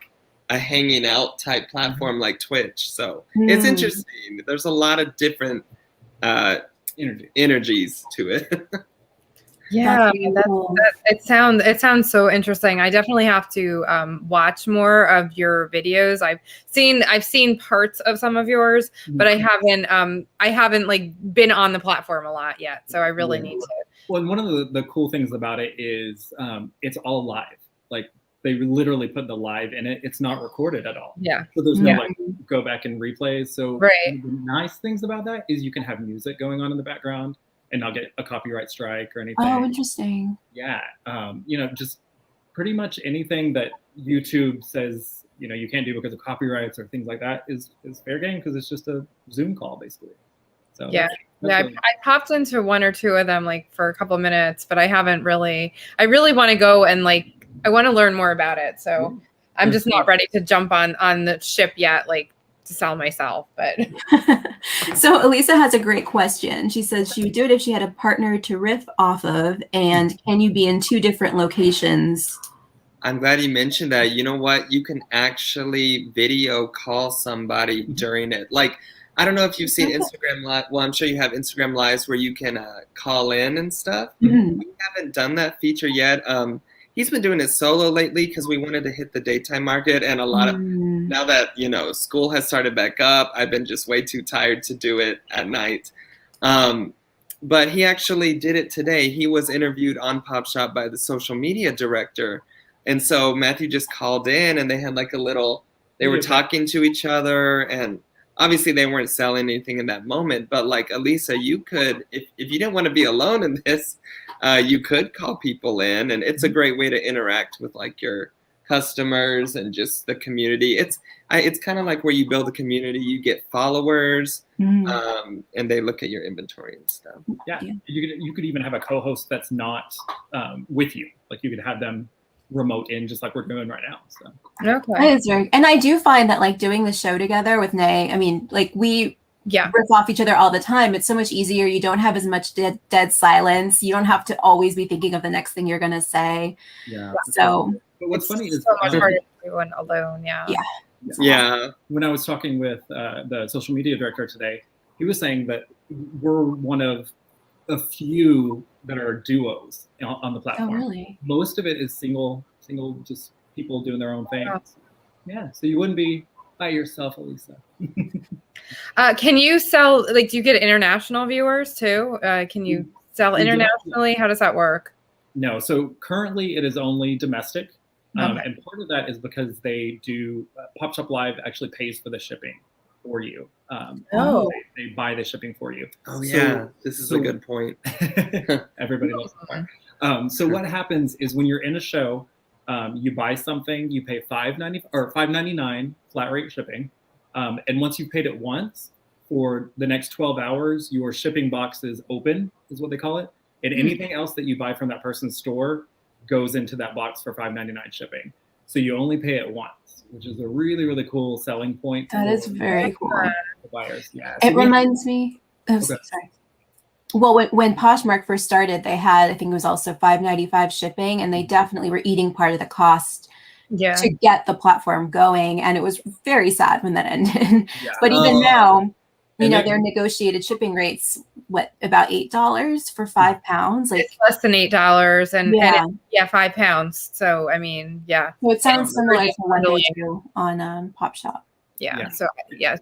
S3: a hanging out type platform like Twitch. So it's interesting. There's a lot of different energies to it.
S2: Yeah, it sounds so interesting. I definitely have to watch more of your videos. I've seen parts of some of yours, but I haven't like been on the platform a lot yet. So I really need to.
S4: Well, and one of the cool things about it is it's all live. Like they literally put the live in it. It's not recorded at all.
S2: Yeah.
S4: So there's no like go back and replays. So
S2: right.
S4: The nice things about that is you can have music going on in the background and not get a copyright strike or anything.
S1: Oh, interesting.
S4: Yeah. Just pretty much anything that YouTube says, you can't do because of copyrights or things like that is fair game because it's just a Zoom call basically. So
S2: yeah. I popped into 1 or 2 of them like for a couple of minutes, but I really want to go and like, I want to learn more about it. So I'm just not ready to jump on the ship yet, like to sell myself. But
S1: so Elisa has a great question. She says she would do it if she had a partner to riff off of. And can you be in 2 different locations?
S3: I'm glad you mentioned that. You know what? You can actually video call somebody during it. Like, I don't know if you've seen Instagram Live. Well, I'm sure you have Instagram Lives where you can call in and stuff. We haven't done that feature yet. He's been doing it solo lately because we wanted to hit the daytime market, and a lot of now that school has started back up, I've been just way too tired to do it at night. But he actually did it today. He was interviewed on Pop Shop by the social media director, and so Matthew just called in, and they had like they were talking to each other, and obviously they weren't selling anything in that moment. But like Elisa, you could, if you didn't want to be alone in this. You could call people in, and it's a great way to interact with like your customers and just the community. It's kind of like where you build a community, you get followers, and they look at your inventory and stuff.
S4: Yeah. You could even have a co-host that's not with you. Like you could have them remote in, just like we're doing right now. So.
S1: Okay. And I do find that like doing the show together with Nay, like we riff off each other all the time. It's so much easier. You don't have as much dead silence. You don't have to always be thinking of the next thing you're going to say.
S4: Yeah.
S1: So
S4: but what's funny is
S2: so much harder to do one alone.
S3: Yeah.
S4: When I was talking with the social media director today, he was saying that we're one of a few that are duos on the platform.
S1: Oh, really?
S4: Most of it is single, just people doing their own thing. Yeah. So you wouldn't be by yourself, Elisa.
S2: Can you sell, like, do you get international viewers too? Can you sell internationally? How does that work?
S4: No. So currently it is only domestic. And part of that is because they do, Pop Shop Live actually pays for the shipping for you. They buy the shipping for you.
S3: Oh, yeah. This is a good point.
S4: Everybody loves that. So what happens is when you're in a show, you buy something, you pay $5.99 flat rate shipping. And once you've paid it once, for the next 12 hours, your shipping box is open, is what they call it. And anything else that you buy from that person's store goes into that box for $5.99 shipping. So you only pay it once, which is a really, really cool selling point.
S1: That is very cool.
S4: For buyers. Yeah.
S1: It reminds me of, sorry. Well, when Poshmark first started, they had, I think it was also $5.95 shipping, and they definitely were eating part of the cost to get the platform going. And it was very sad when that ended. Yeah. But even now, you know, their negotiated shipping rates, about $8 for 5 pounds? Like,
S2: it's less than $8 and 5 pounds. So, I mean, yeah.
S1: So it sounds similar to what they do on Pop Shop.
S2: Yeah. So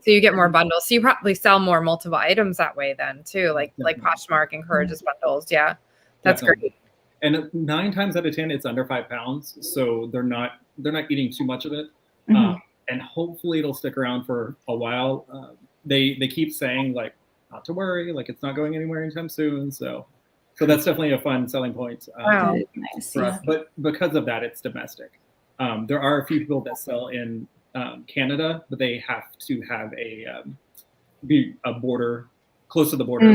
S2: you get more bundles. So you probably sell more multiple items that way then too. Like Poshmark encourages bundles. Yeah. That's great.
S4: And 9 times out of 10, it's under 5 pounds. So they're not eating too much of it. And hopefully it'll stick around for a while. They keep saying like, not to worry, like it's not going anywhere anytime soon. So that's definitely a fun selling point.
S1: Nice.
S4: For us. But because of that, it's domestic. There are a few people that sell in Canada, but they have to have be a border, close to the border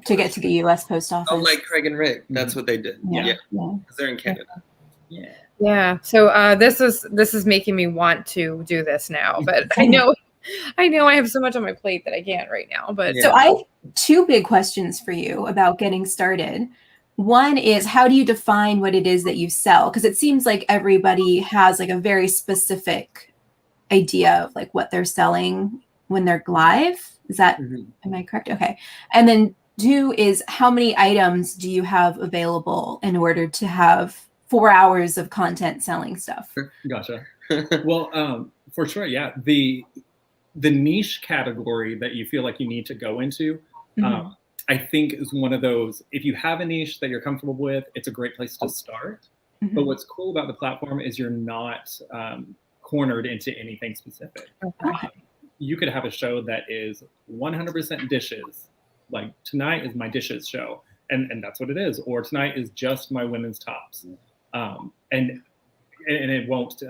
S1: to get to the U.S. post office.
S3: Oh, like Craig and Rick, that's what they did. Yeah, because they're in Canada.
S2: Yeah. So this is making me want to do this now, but I know I have so much on my plate that I can't right now. But
S1: so I have 2 big questions for you about getting started. One is, how do you define what it is that you sell? Because it seems like everybody has like a very specific idea of like what they're selling when they're live. Is that, am I correct? Okay. And then 2 is, how many items do you have available in order to have 4 hours of content selling stuff?
S4: Gotcha. Well, for sure. Yeah. The niche category that you feel like you need to go into, I think is one of those, if you have a niche that you're comfortable with, it's a great place to start. But what's cool about the platform is you're not cornered into anything specific. You could have a show that is 100% dishes. Like tonight is my dishes show, and that's what it is. Or tonight is just my women's tops, and it won't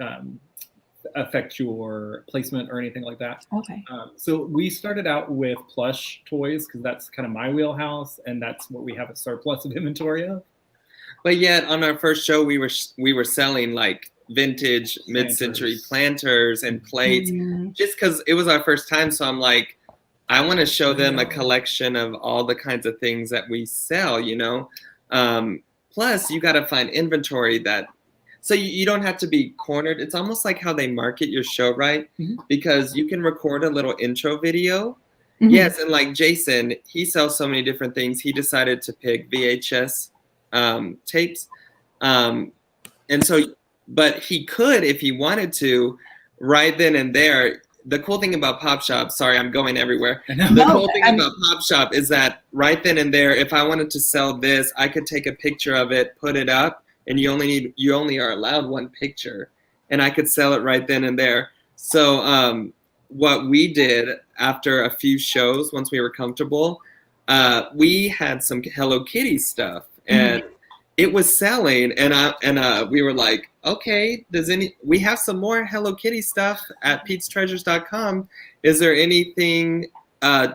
S4: affect your placement or anything like that.
S1: Okay.
S4: So we started out with plush toys because that's kind of my wheelhouse, and that's what we have a surplus of inventory of.
S3: But yet on our first show, we were selling like vintage mid-century planters and plates, just because it was our first time. So I'm like, I want to show them a collection of all the kinds of things that we sell, you know. Plus, you got to find inventory that, so you don't have to be cornered. It's almost like how they market your show, right? Because you can record a little intro video. Yes, and like Jason, he sells so many different things. He decided to pick VHS tapes, and so. But he could, if he wanted to, right then and there. The cool thing about Pop Shop, sorry, I'm going everywhere. The cool thing about Pop Shop is that right then and there, if I wanted to sell this, I could take a picture of it, put it up, and you only are allowed 1 picture, and I could sell it right then and there. So what we did after a few shows, once we were comfortable, we had some Hello Kitty stuff, and it was selling, and we were like, okay, we have some more Hello Kitty stuff at PetesTreasures.com. Is there anything,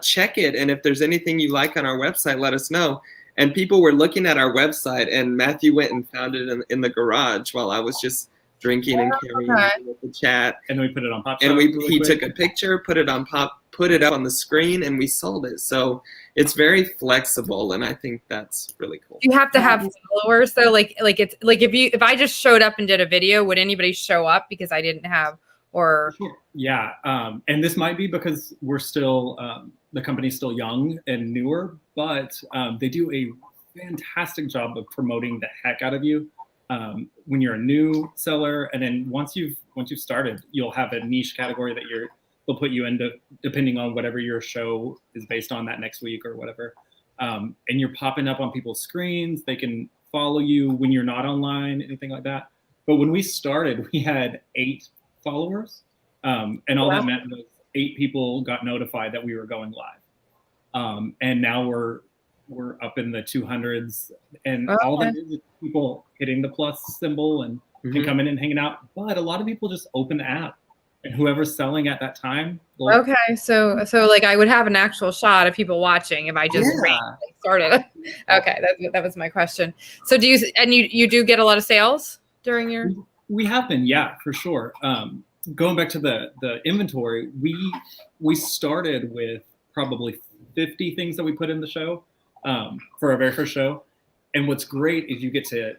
S3: check it, and if there's anything you like on our website, let us know. And people were looking at our website, and Matthew went and found it in the garage while I was just drinking and carrying with the chat.
S4: And we put it on Pop Shop.
S3: And he took a picture, put it up on the screen, and we sold it. So it's very flexible, and I think that's really cool.
S2: You have to have followers, though. Like it's like if I just showed up and did a video, would anybody show up because I didn't have or?
S4: Yeah, and this might be because we're still the company's still young and newer, but they do a fantastic job of promoting the heck out of you when you're a new seller, and then once you've started, you'll have a niche category that they'll put you into depending on whatever your show is based on that next week or whatever. And you're popping up on people's screens. They can follow you when you're not online, anything like that. But when we started, we had 8 followers, and all that meant was 8 people got notified that we were going live. And now we're up in the 200s, and all the people hitting the plus symbol and coming in and hanging out. But a lot of people just open the app and whoever's selling at that time.
S2: Okay, so like I would have an actual shot of people watching if I just started. Okay, that was my question. So do you do get a lot of sales during your?
S4: We have been, yeah, for sure. Going back to the inventory, we started with probably 50 things that we put in the show for our very first show. And what's great is you get to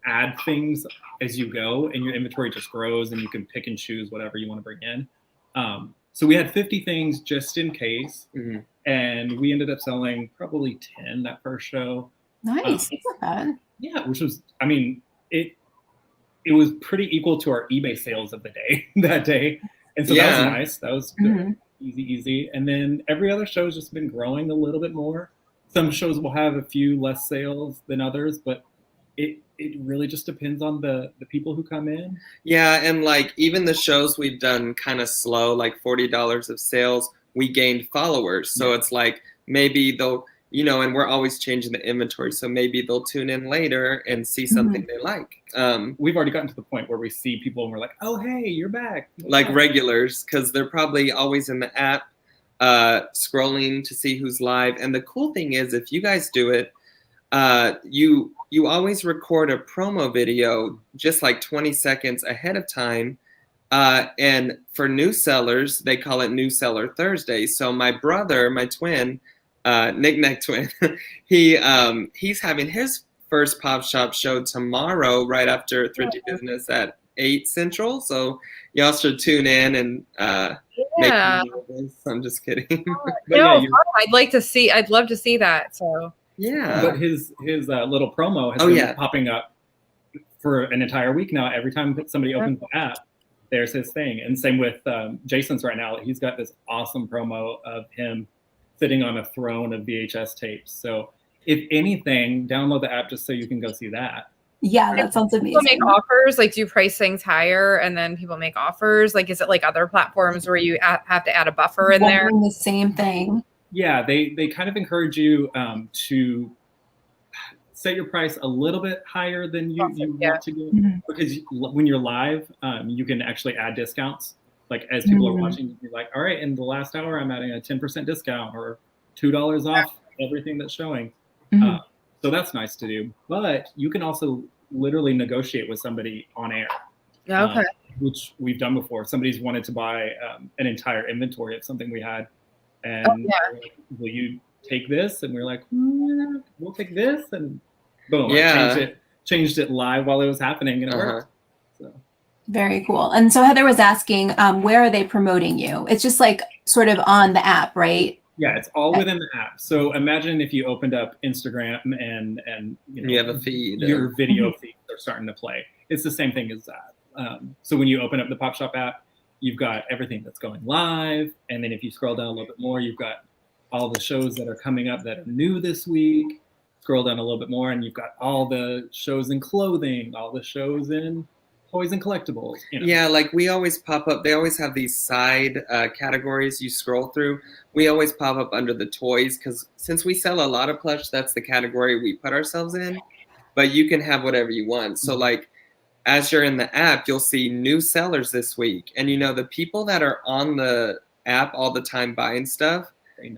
S4: add things as you go, and your inventory just grows, and you can pick and choose whatever you want to bring in. So we had 50 things just in case, and we ended up selling probably 10 that first show.
S1: Nice, that's not bad.
S4: Yeah, which was, I mean, it was pretty equal to our eBay sales of the day that day, and so that was nice. That was good. Easy. And then every other show has just been growing a little bit more. Some shows will have a few less sales than others, but it really just depends on the people who come in.
S3: Yeah, and like even the shows we've done kind of slow, like $40 of sales, we gained followers. So it's like maybe they'll, and we're always changing the inventory. So maybe they'll tune in later and see something they like.
S4: We've already gotten to the point where we see people and we're like, oh, hey, you're back.
S3: Like regulars, because they're probably always in the app scrolling to see who's live. And the cool thing is, if you guys do it, you always record a promo video just like 20 seconds ahead of time. And for new sellers, they call it New Seller Thursday. So my brother, my twin, Knick-Knack twin, he's having his first pop shop show tomorrow right after Thrifty Business at 8 Central. So y'all should tune in and make me nervous. I'm just kidding.
S2: I'd love to see that. So
S3: yeah.
S4: But his little promo has been popping up for an entire week now. Every time somebody opens the app, there's his thing. And same with Jason's right now. He's got this awesome promo of him sitting on a throne of VHS tapes. So if anything, download the app just so you can go see that.
S1: Yeah, that sounds amazing.
S2: People make offers, like do you price things higher and then people make offers? Like, is it like other platforms where you have to add a buffer in there?
S1: The same thing.
S4: Yeah, they kind of encourage you to set your price a little bit higher than you want to go, because when you're live, you can actually add discounts. Like as people are watching, you're like, all right, in the last hour, I'm adding a 10% discount or $2 off everything that's showing. So that's nice to do. But you can also literally negotiate with somebody on air.
S2: Okay.
S4: Which we've done before. Somebody's wanted to buy an entire inventory of something we had. And like, will you take this? And we're like, we'll take this. And boom, I changed it live while it was happening, and it worked. So.
S1: Very cool. And so Heather was asking, where are they promoting you? It's just like sort of on the app, right?
S4: Yeah, it's all within the app. So imagine if you opened up Instagram and
S3: you have a feed.
S4: Your video feeds are starting to play. It's the same thing as that. So when you open up the Pop Shop app, you've got everything that's going live. And then if you scroll down a little bit more, you've got all the shows that are coming up that are new this week. Scroll down a little bit more and you've got all the shows in clothing, all the shows in toys and collectibles.
S3: Yeah, like we always pop up. They always have these side categories you scroll through. We always pop up under the toys because since we sell a lot of plush, that's the category we put ourselves in. But you can have whatever you want. So like as you're in the app, you'll see new sellers this week. And the people that are on the app all the time buying stuff,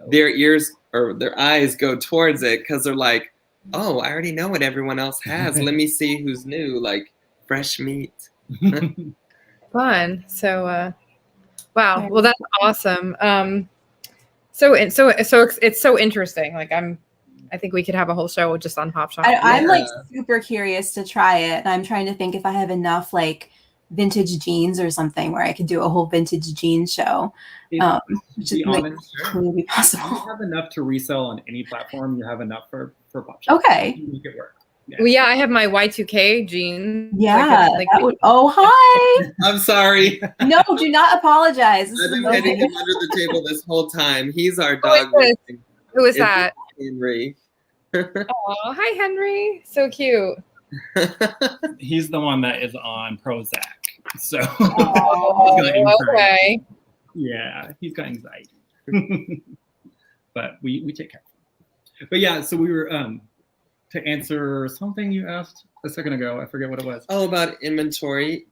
S3: their ears or their eyes go towards it because they're like, oh, I already know what everyone else has. Let me see who's new. Like, fresh meat.
S2: Fun. So wow, well that's awesome. So it's so interesting. Like I think we could have a whole show just on Pop Shop.
S1: I'm like super curious to try it, and I'm trying to think if I have enough like vintage jeans or something where I could do a whole vintage jeans show, which is maybe possible.
S4: If you have enough to resell on any platform, you have enough for Pop Shop.
S1: Okay.
S4: You make it work. Yeah.
S2: Well, yeah, I have my Y2K jeans.
S1: Yeah. Hi.
S3: I'm sorry.
S1: No, do not apologize.
S3: I've been hitting him under the table this whole time. He's our dog.
S2: Who is that?
S3: Henry.
S2: Oh, hi, Henry. So cute.
S4: He's the one that is on Prozac. So
S2: okay.
S4: Yeah, he's got anxiety. But we take care of him. But yeah, so we were to answer something you asked a second ago. I forget what it was.
S3: Oh, about inventory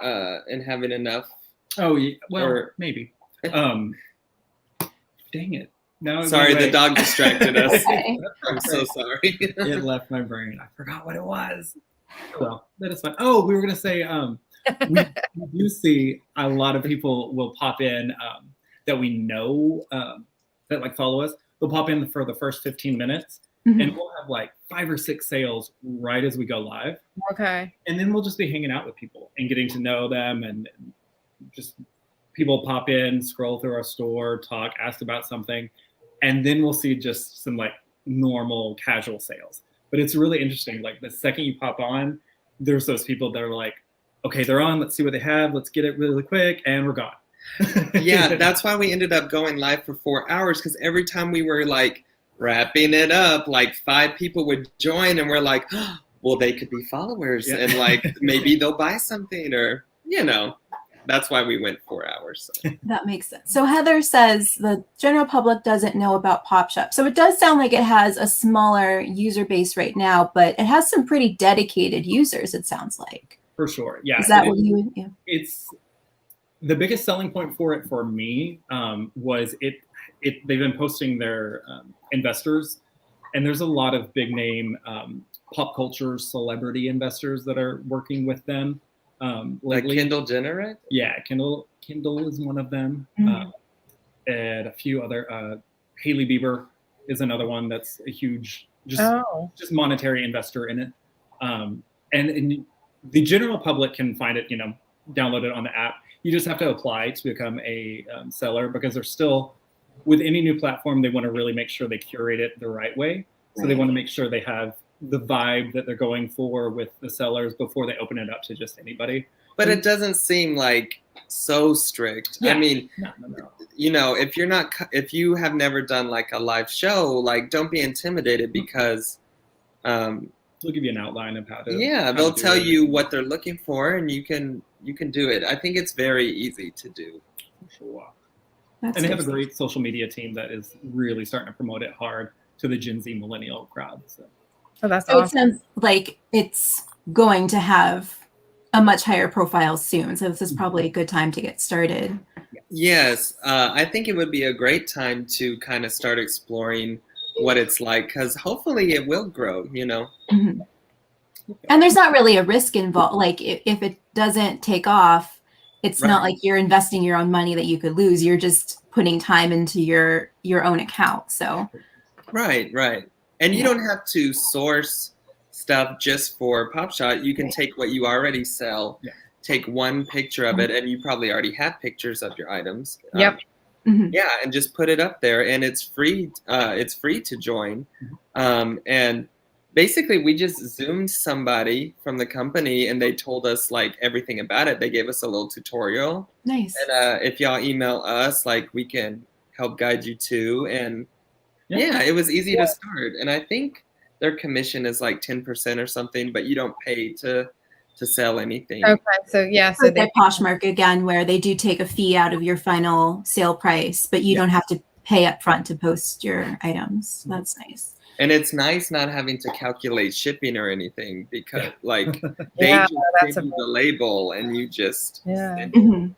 S3: and having enough.
S4: Oh, yeah. Well,
S3: Or-
S4: maybe. Dang it. No,
S3: Sorry, the dog distracted us.
S1: Okay.
S3: I'm so sorry.
S4: It left my brain. I forgot what it was. Well, that is fine. Oh, we were gonna say we do see a lot of people will pop in that we know that like follow us. They'll pop in for the first 15 minutes,
S1: Mhm.
S4: and we'll have like 5 or 6 sales right as we go live.
S2: Okay.
S4: And then we'll just be hanging out with people and getting to know them, and just people pop in, scroll through our store, talk, ask about something, and then we'll see just some like normal casual sales. But it's really interesting. Like the second you pop on, there's those people that are like, okay, they're on, let's see what they have, let's get it really quick, and we're gone.
S3: Yeah, that's why we ended up going live for 4 hours, because every time we were like wrapping it up, like 5 people would join, and we're like, oh, well, they could be followers,
S4: Yeah.
S3: and like maybe they'll buy something, or that's why we went 4 hours. So.
S1: That makes sense. So Heather says the general public doesn't know about Pop Shop. So it does sound like it has a smaller user base right now, but it has some pretty dedicated users, it sounds like.
S4: For sure. Yeah.
S1: Is that what you would? Yeah.
S4: It's the biggest selling point for it for me was they've been posting their investors, and there's a lot of big name pop culture celebrity investors that are working with them
S3: Like
S4: lately.
S3: Kendall Jenner, right?
S4: Yeah, Kendall is one of them,
S1: Mhm.
S4: and a few other. Hailey Bieber is another one that's a huge just monetary investor in it, and the general public can find it, download it on the app. You just have to apply to become a seller, because they're still, with any new platform, they want to really make sure they curate it the right way. So they want to make sure they have the vibe that they're going for with the sellers before they open it up to just anybody.
S3: But it doesn't seem like so strict.
S4: Yeah.
S3: I mean,
S4: No.
S3: if you have never done like a live show, like don't be intimidated, because
S4: They'll give you an outline of how to.
S3: they'll tell you what they're looking for, and you can do it. I think it's very easy to do.
S4: Sure.
S1: That's
S4: And they have a
S1: good.
S4: great social media team that is really starting to promote it hard to the Gen Z millennial crowd. So.
S2: Oh, that's
S1: So it
S2: awesome.
S1: sounds like it's going to have a much higher profile soon. So this is probably a good time to get started.
S3: Yes, I think it would be a great time to kind of start exploring what it's like, because hopefully it will grow,
S1: Mhm. And there's not really a risk involved. Like if it doesn't take off, it's not
S3: Right.
S1: like you're investing your own money that you could lose. You're just putting time into your own account. So
S3: Right. And you don't have to source stuff just for Pop Shot. You can take what you already sell, take one picture of it, and you probably already have pictures of your items.
S2: Yep.
S1: Mhm.
S3: Yeah, and just put it up there, and it's free. It's free to join, and basically we just Zoomed somebody from the company, and they told us like everything about it. They gave us a little tutorial,
S1: Nice.
S3: and if y'all email us, like we can help guide you too. And yeah, it was easy to start, and I think their commission is like 10% or something, but you don't pay to sell anything.
S2: Okay, so yeah, so
S1: So they Poshmark again, where they do take a fee out of your final sale price, but you don't have to pay up front to post your items. That's nice.
S3: And it's nice not having to calculate shipping or anything, because like they
S2: Yeah,
S3: just
S2: that's
S3: send you the label and you just
S2: Yeah.
S1: Mhm.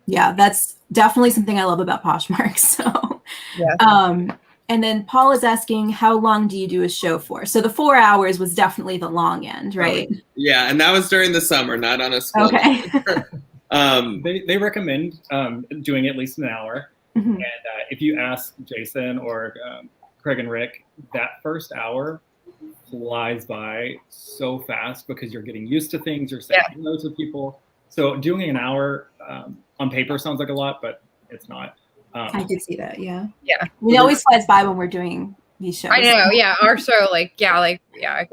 S1: Yeah, that's definitely something I love about Poshmark. So,
S2: Yeah.
S1: And then Paul is asking, how long do you do a show for? So the 4 hours was definitely the long end, right?
S3: Yeah, and that was during the summer, not on a school.
S1: Okay.
S4: They recommend doing at least an hour.
S1: Mhm.
S4: And if you ask Jason or Craig and Rick, that first hour flies by so fast, because you're getting used to things, you're saying hello to people. So doing an hour on paper sounds like a lot, but it's not.
S1: I could see that. Yeah.
S2: Yeah.
S1: It always flies by when we're doing these shows.
S2: I know. Yeah, our show, it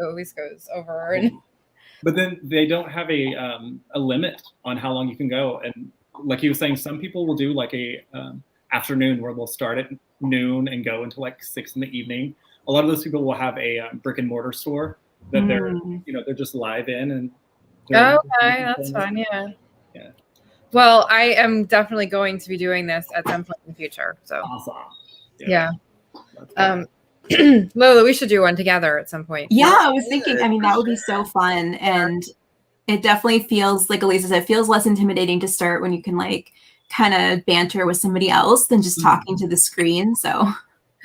S2: always goes over. And
S4: But then they don't have a limit on how long you can go. And like he was saying, some people will do like a afternoon where they'll start at noon and go until like 6 in the evening. A lot of those people will have a brick and mortar store that they're just live in. And
S2: okay, that's fine. Yeah. Well, I am definitely going to be doing this at some point in the future. So
S4: Awesome.
S2: yeah. Lola, we should do one together at some point.
S1: Yeah, I was thinking, I mean, that would be so fun. And it definitely feels, like Elisa said, feels less intimidating to start when you can like kind of banter with somebody else than just talking to the screen. So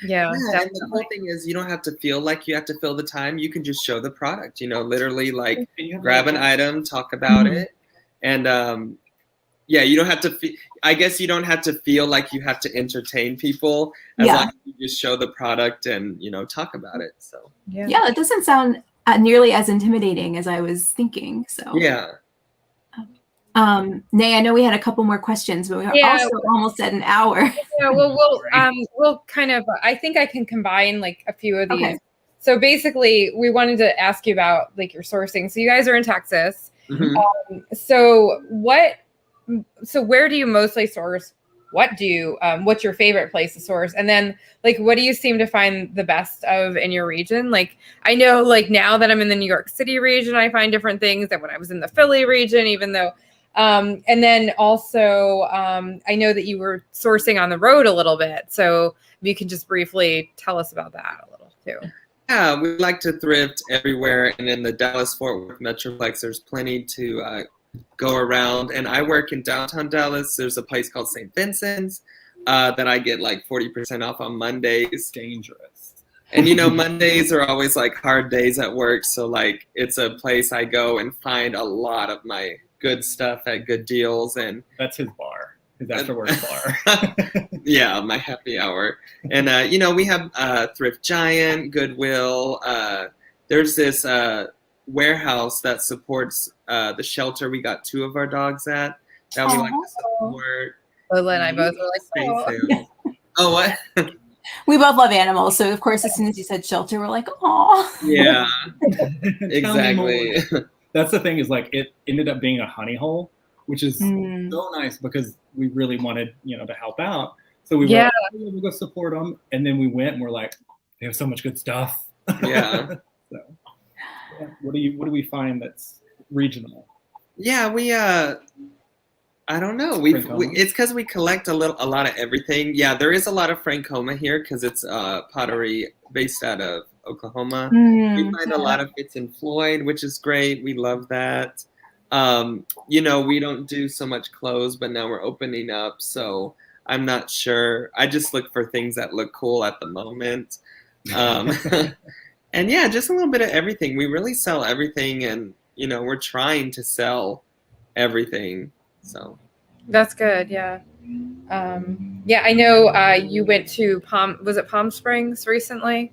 S2: yeah,
S3: and the cool thing is you don't have to feel like you have to fill the time. You can just show the product, you know, literally like grab an item, talk about it. And yeah, you don't have to I guess you don't have to feel like you have to entertain people as long as you just show the product and, you know, talk about it. So
S1: yeah, it doesn't sound nearly as intimidating as I was thinking. So
S3: yeah.
S1: Nay, I know we had a couple more questions, but we are also almost at an hour.
S2: Yeah, well, we'll kind of, I think I can combine like a few of these.
S1: Okay.
S2: So basically, we wanted to ask you about like your sourcing. So you guys are in Texas. So where do you mostly source? What's your favorite place to source? And then like, what do you seem to find the best of in your region? Like, I know like now that I'm in the New York City region, I find different things than when I was in the Philly region, even though, and then also, I know that you were sourcing on the road a little bit. So if you can just briefly tell us about that a little too.
S3: Yeah, we like to thrift everywhere. And in the Dallas-Fort Worth Metroplex, there's plenty to go around. And I work in downtown Dallas. There's a place called St. Vincent's that I get like 40% off on Mondays.
S4: Dangerous.
S3: And, you know, Mondays are always like hard days at work. So like it's a place I go and find a lot of my good stuff at good deals. And
S4: that's his bar, his after work bar.
S3: Yeah, my happy hour. And, you know, we have Thrift Giant, Goodwill. There's this warehouse that supports the shelter we got 2 of our dogs at that we like to support.
S2: Lola and I both were like,
S3: oh, what?
S1: We both love animals, so of course as soon as you said shelter, we're like, oh
S3: yeah. Exactly.
S4: That's the thing, is like it ended up being a honey hole, which is so nice because we really wanted, you know, to help out. So we were like, oh, we'll go support them, and then we went and we're like, they have so much good stuff.
S3: Yeah.
S4: So yeah. What do we find that's regional?
S3: Yeah, we I don't know. It's because we collect a lot of everything. Yeah, there is a lot of Francoma here because it's pottery based out of Oklahoma. We find a lot of Fitz and Floyd, which is great. We love that. You know, we don't do so much clothes, but now we're opening up, so I'm not sure. I just look for things that look cool at the moment. And yeah, just a little bit of everything. We really sell everything, and you know, we're trying to sell everything. So
S2: that's good. Yeah. Yeah, I know you went to Palm Springs recently?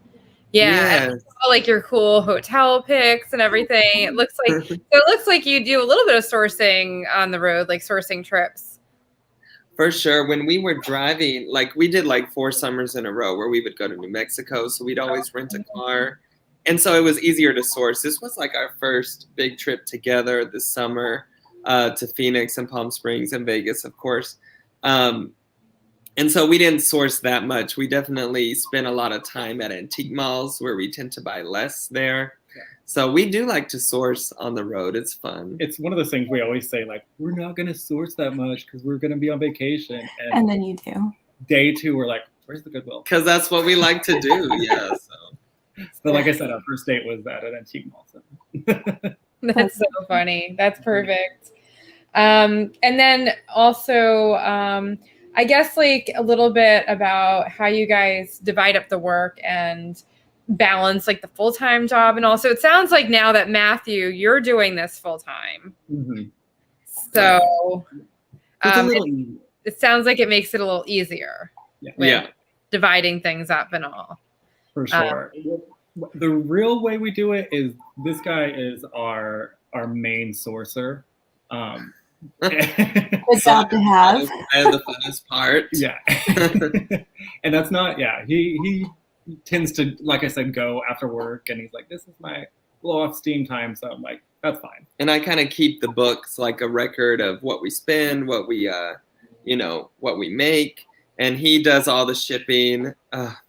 S2: Yeah.
S3: Yes.
S2: Like your cool hotel pics and everything. It looks like you do a little bit of sourcing on the road, like sourcing trips.
S3: For sure. When we were driving, like we did like 4 summers in a row where we would go to New Mexico. So we'd always rent a car. And so it was easier to source. This was like our first big trip together this summer to Phoenix and Palm Springs and Vegas, of course. And so we didn't source that much. We definitely spent a lot of time at antique malls where we tend to buy less there. Yeah. So we do like to source on the road. It's fun.
S4: It's one of those things we always say, like, we're not going to source that much because we're going to be on vacation.
S1: And then you do.
S4: Day 2, we're like, where's the Goodwill?
S3: Because that's what we like to do. Yeah.
S4: So like I said, our first date was at an antique mall. So.
S2: That's so funny. That's perfect. And then also, I guess like a little bit about how you guys divide up the work and balance like the full-time job. And also it sounds like now that Matthew, you're doing this full-time. Mm-hmm. So it sounds like it makes it a little easier.
S3: Yeah.
S2: Dividing things up and all.
S4: For sure. The real way we do it is this guy is our main sourcer.
S1: Good job to have.
S3: I have the funnest part.
S4: Yeah. And that's not, he tends to, like I said, go after work and he's like, this is my blow off steam time. So I'm like, that's fine.
S3: And I kind of keep the books, like a record of what we spend, what we, what we make. And he does all the shipping.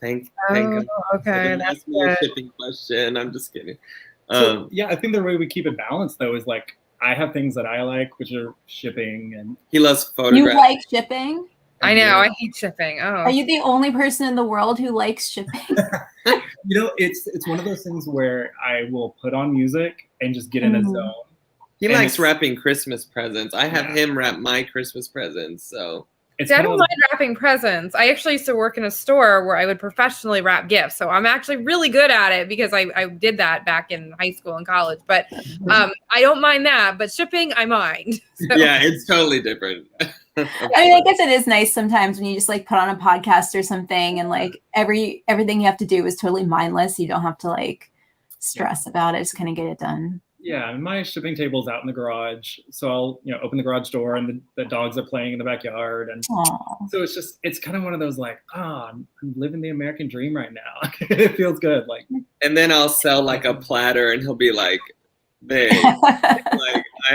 S3: Thank God.
S2: Okay.
S3: That's a shipping question. I'm just kidding.
S4: So, I think the way we keep it balanced though is like, I have things that I like, which are shipping, and
S3: he loves photographs.
S1: You like shipping?
S2: I know. I hate shipping. Oh,
S1: are you the only person in the world who likes shipping?
S4: It's one of those things where I will put on music and just get in a zone.
S3: He likes wrapping Christmas presents. I have him wrap my Christmas presents, so.
S2: I don't mind wrapping presents. I actually used to work in a store where I would professionally wrap gifts. So I'm actually really good at it because I did that back in high school and college. But I don't mind that. But shipping, I mind. So.
S3: Yeah, it's totally different.
S1: I mean, I guess it is nice sometimes when you just like put on a podcast or something and like everything you have to do is totally mindless. You don't have to like stress about it. Just kind of get it done.
S4: Yeah, and my shipping table's out in the garage, so I'll open the garage door and the dogs are playing in the backyard, and so it's kind of one of those like, I'm living the American dream right now. It feels good, like. And
S3: then I'll sell like a platter, and he'll be like, "Babe,"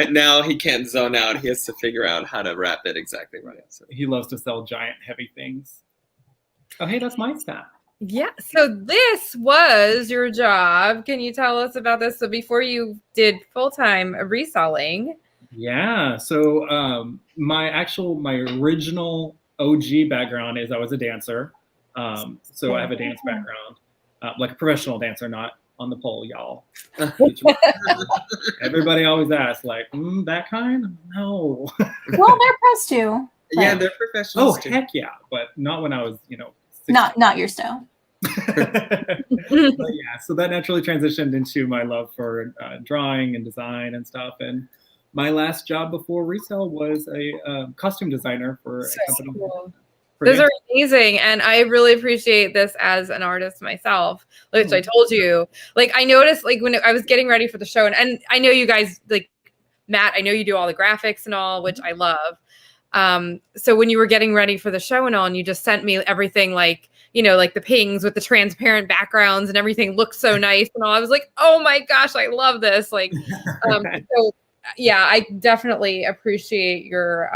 S3: now he can't zone out. He has to figure out how to wrap it exactly right. So.
S4: He loves to sell giant, heavy things. Oh, hey, that's my staff.
S2: Yeah, so this was your job. Can you tell us about this? So before you did full-time reselling.
S4: Yeah, so my original OG background is I was a dancer. So I have a dance background, like a professional dancer, not on the pole, y'all. Everybody always asks, like, that kind? No.
S1: Well, they're pros too.
S3: Yeah, they're professionals too.
S4: Heck yeah, but not when I was,
S1: Not your style.
S4: But yeah, so that naturally transitioned into my love for drawing and design and stuff. And my last job before resale was a costume designer for a company.
S2: Cool. Those are amazing, and I really appreciate this as an artist myself, which I told you. Like, I noticed, like, when I was getting ready for the show, and I know you guys, like, Matt, I know you do all the graphics and all, which I love. So when you were getting ready for the show and all, and you just sent me everything, like, like the pings with the transparent backgrounds and everything looks so nice and all, I was like, oh my gosh, I love this. Like, so yeah, I definitely appreciate your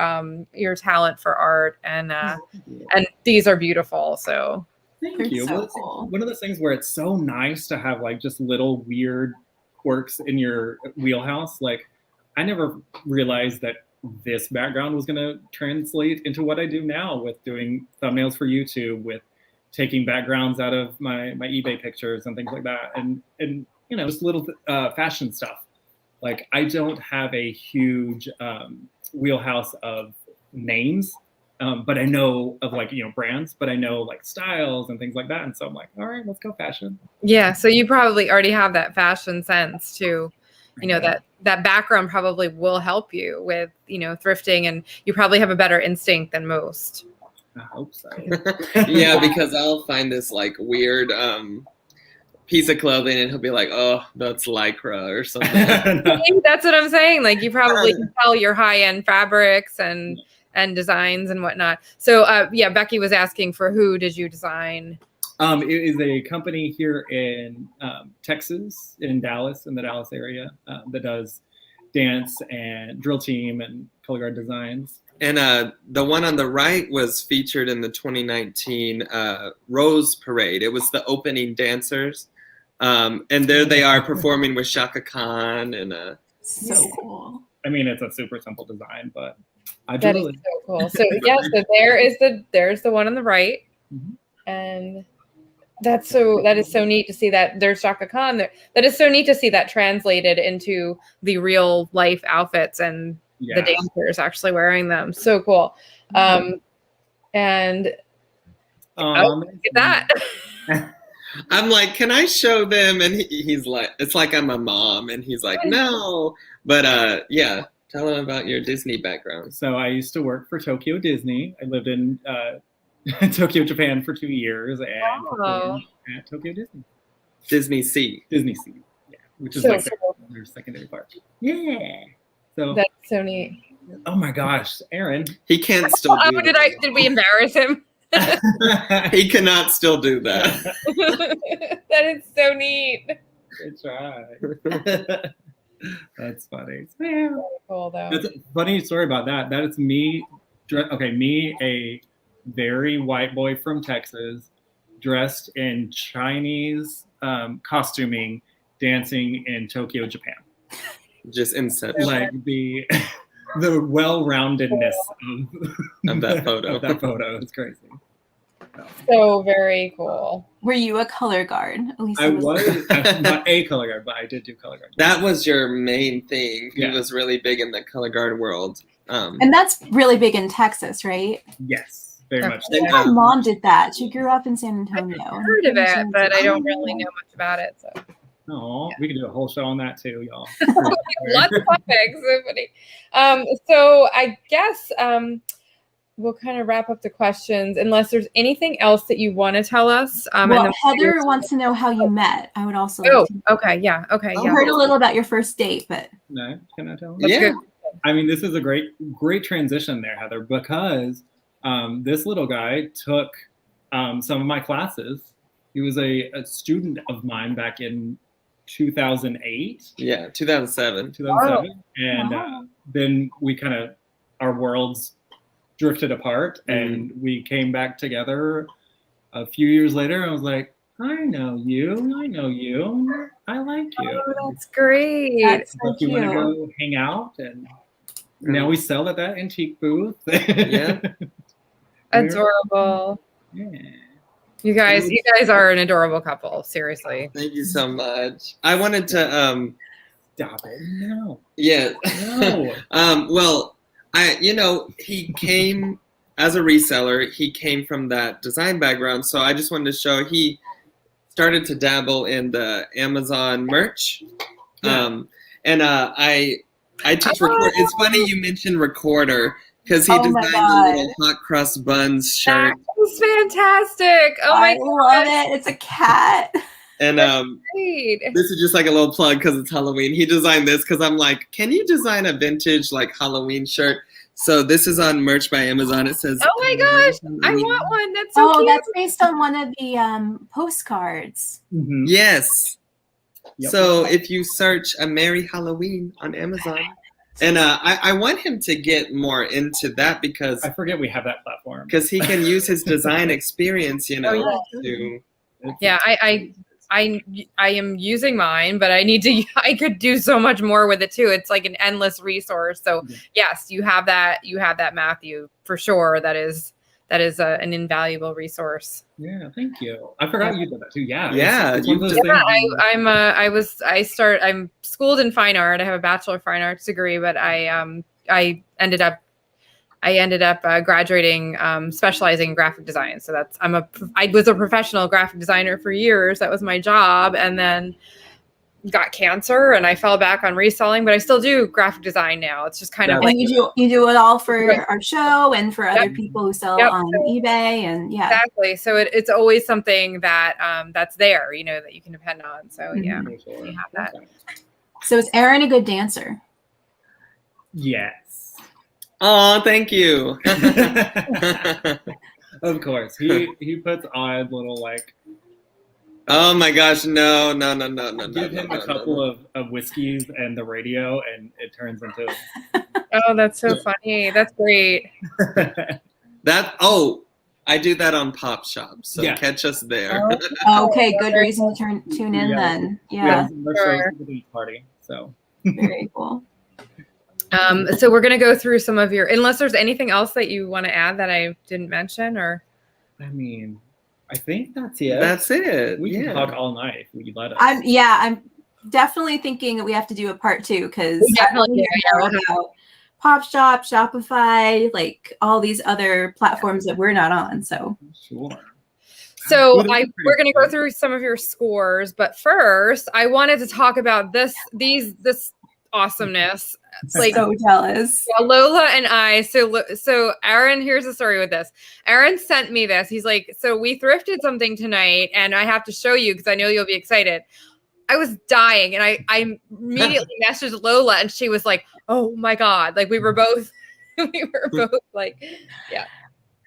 S2: talent for art, and these are beautiful. So
S4: thank you.
S1: So
S4: well,
S1: cool.
S4: One of those things where it's so nice to have like just little weird quirks in your wheelhouse. Like, I never realized that this background was going to translate into what I do now with doing thumbnails for YouTube, with taking backgrounds out of my eBay pictures and things like that, and just little fashion stuff. Like, I don't have a huge wheelhouse of names, but I know of like brands, but I know like styles and things like that, and so I'm like, all right, let's go fashion.
S2: Yeah, so you probably already have that fashion sense too. That background probably will help you with thrifting, and you probably have a better instinct than most.
S4: I hope so.
S3: Yeah, because I'll find this like weird piece of clothing and he'll be like, oh, that's Lycra or something.
S2: That's what I'm saying. Like, you probably can tell your high-end fabrics and designs and whatnot. So yeah, Becky was asking, for who did you design?
S4: It is a company here in Texas, in Dallas, in the Dallas area, that does dance and drill team and color guard designs.
S3: And the one on the right was featured in the 2019 Rose Parade. It was the opening dancers. And there they are performing with Shaka Khan. And
S1: so cool.
S4: I mean, it's a super simple design, but
S2: that is so cool. So yeah, so there's the one on the right. Mm-hmm. And that is so neat to see that there's Shaka Khan there. That is so neat to see that translated into the real life outfits and the dancers actually wearing them. So cool. And look at that.
S3: I'm like, can I show them? And he's like, it's like I'm a mom, and he's like, no. But yeah, tell him about your Disney background.
S4: So I used to work for Tokyo Disney. I lived in Tokyo, Japan for 2 years, and at Tokyo Disney.
S3: Disney Sea,
S4: yeah, which is like their secondary park. Yeah. So
S2: that's so neat.
S4: Oh my gosh, Aaron.
S3: He can't still do that.
S2: Did we embarrass him?
S3: He cannot still do that.
S2: That is so neat.
S4: Good try. That's funny. Yeah.
S2: Cool, though.
S4: That's a funny story about that. That is me. Me, a very white boy from Texas, dressed in Chinese costuming, dancing in Tokyo, Japan.
S3: Just insane.
S4: Like the well-roundedness
S3: of that photo.
S4: Of that photo is crazy.
S2: So very cool.
S1: Were you a color guard?
S4: I was not a color guard, but I did do color guard.
S3: That was your main thing. He
S4: Yeah.
S3: was really big in the color guard world.
S1: And that's really big in Texas, right?
S4: Yes, very much.
S1: I think my mom did that. She grew up in San Antonio.
S2: I've heard of it, but I don't really know much about it. So.
S4: Oh, we could do a whole show on that too, y'all.
S2: Lots of topics. So funny. So I guess we'll kind of wrap up the questions unless there's anything else that you want to tell us.
S1: Well, Heather wants to know how you met. I would also.
S2: Oh, okay, yeah, okay,
S1: I
S2: yeah.
S1: heard a little about your first date, but
S4: No, can I tell?
S2: That's good.
S4: I mean, this is a great transition there, Heather, because this little guy took some of my classes. He was a student of mine back in 2008.
S3: Yeah, 2007.
S4: 2007. And
S1: Wow.
S4: then we kind of, our worlds drifted apart and we came back together a few years later. I was like, I know you, I like you.
S2: Oh, that's great.
S1: That's so
S4: But you want to
S1: cute.
S4: go hang out, and now we sell at that antique booth.
S3: Yeah.
S2: Adorable.
S4: Yeah.
S2: You guys are an adorable couple. Seriously.
S3: Thank you so much. I wanted to
S4: Stop it. No.
S3: yeah.
S4: No.
S3: Well, he came as a reseller. He came from that design background, so I just wanted to show he started to dabble in the Amazon merch.
S4: Yeah.
S3: And I teach record. It's funny you mentioned recorder because he
S1: Oh my
S3: designed
S1: God.
S3: the little hot cross buns shirt.
S2: That was fantastic. Oh my
S1: I love it. It's a cat.
S3: And
S2: Great.
S3: this is just like a little plug because it's Halloween. He designed this because I'm like, can you design a vintage like Halloween shirt? So this is on merch by Amazon. It says,
S2: Oh my gosh, I want one. That's so cute.
S1: That's based on one of the postcards.
S4: Mhm.
S3: yes.
S4: Yep.
S3: So if you search a Merry Halloween on Amazon, and I want him to get more into that because
S4: I forget we have that platform.
S3: he can use his design experience,
S2: Oh,
S3: to.
S2: Yeah, I am using mine, but I could do so much more with it too. It's like an endless resource. So yes, you have that, Matthew, for sure. That is an invaluable resource.
S4: Yeah, thank you. I forgot you did that too. Yeah.
S3: Yeah,
S4: It's one of those
S3: you-
S2: things. I'm schooled in fine art. I have a Bachelor of Fine Arts degree, but I ended up graduating, specializing in graphic design. So I was a professional graphic designer for years. That was my job. And then got cancer and I fell back on reselling, but I still do graphic design now. It's just kind of like,
S1: And you do it all for
S2: Right.
S1: our show and for other
S2: Yep.
S1: people who sell
S2: Yep.
S1: on eBay and
S2: exactly. So it's always something that, that's there, that you can depend on. So yeah,
S4: For sure.
S2: you have that.
S1: So is Aaron a good dancer?
S4: Yes.
S3: Oh, thank you.
S4: Of course. He puts odd little like
S3: Oh my gosh, no.
S4: give him a couple of whiskeys and the radio and it turns into
S2: Oh, that's so funny. That's great.
S3: I do that on Pop Shop, so
S4: Yeah.
S3: catch us there.
S1: Okay, good reason to tune in
S4: Yeah.
S1: then.
S4: we
S1: Yeah,
S4: have some shows at the beach party. So
S1: very cool.
S2: So we're going to go through some of unless there's anything else that you want to add that I didn't mention or.
S4: I mean, I think that's it.
S3: That's it.
S4: We can
S3: yeah.
S4: talk all night if you let us.
S1: I'm definitely thinking that we have to do a part 2 because
S2: We definitely
S1: about Pop Shop, Shopify, like all these other platforms that we're not on. So
S4: Sure.
S2: So
S4: Well, that's
S2: we're going to go
S4: pretty
S2: through some of your scores, but first I wanted to talk about this awesomeness. Like
S1: so jealous.
S2: yeah, Lola and I. So Aaron, here's the story with this. Aaron sent me this. He's like, so we thrifted something tonight, and I have to show you because I know you'll be excited. I was dying, and I immediately messaged Lola, and she was like, "Oh my god!" Like we were both like, yeah.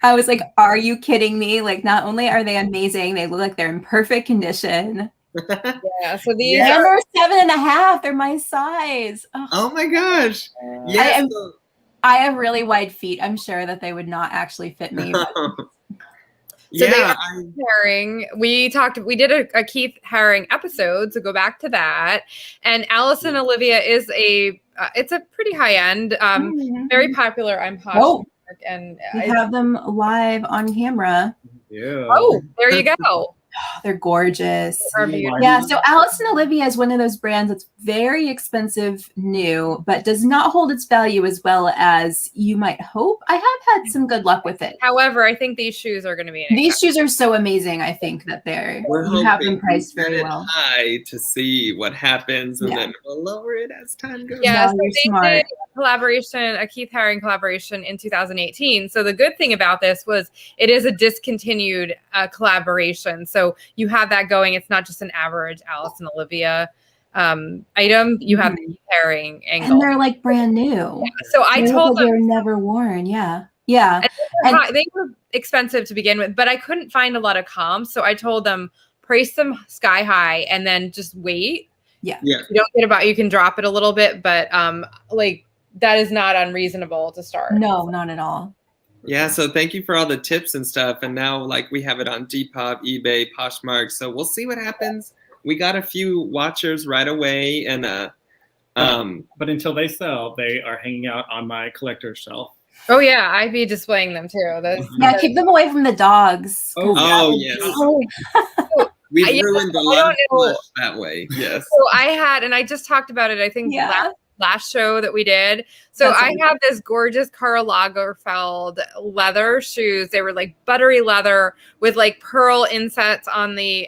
S1: I was like, are you kidding me? Like, not only are they amazing, they look like they're in perfect condition.
S2: Yeah. So these
S1: And
S2: are
S1: they're 7.5. They're my size. Ugh.
S3: Oh my gosh. Yes.
S1: I have really wide feet. I'm sure that they would not actually fit me. But
S2: So they
S3: yeah.
S2: are Herring. We did a Keith Haring episode, so go back to that. And Allison Olivia is it's a pretty high end, very popular on Poshmark.
S1: Oh.
S2: And
S1: we have them live on camera.
S4: you.
S2: Oh, there you go.
S1: They're gorgeous.
S2: Are beautiful.
S1: Yeah, so Alice and Olivia is one of those brands that's very expensive new, but does not hold its value as well as you might hope. I have had some good luck with it.
S2: However, I think these shoes are going to be
S1: These shoes are so amazing. I think that you have them priced very well.
S3: High to see what happens, and then we'll lower it as time goes.
S2: Yeah,
S1: No,
S2: so
S1: you're
S2: they
S1: smart.
S2: did a Keith Haring collaboration in 2018. So the good thing about this was it is a discontinued collaboration. So you have that going. It's not just an average Alice and Olivia item. You have the Keith Haring angle.
S1: And they're like brand new.
S2: Yeah. So I told them
S1: they're never worn. Yeah. Yeah.
S2: And they were expensive to begin with, but I couldn't find a lot of comps. So I told them price them sky high and then just wait.
S1: Yeah.
S2: You don't get about, you can drop it a little bit, but like that is not unreasonable to start.
S1: No, not at all.
S3: Yeah, so thank you for all the tips and stuff. And now like we have it on Depop, eBay, Poshmark. So we'll see what happens. We got a few watchers right away, and
S4: but until they sell, they are hanging out on my collector's shelf.
S2: Oh yeah, I'd be displaying them too.
S1: Yeah, keep them away from the dogs.
S3: Oh yes. We've ruined the lot of flesh that way. Yes.
S2: So I had, and I just talked about it, I think last show that we did. So I have this gorgeous Karl Lagerfeld leather shoes. They were like buttery leather with like pearl insets on the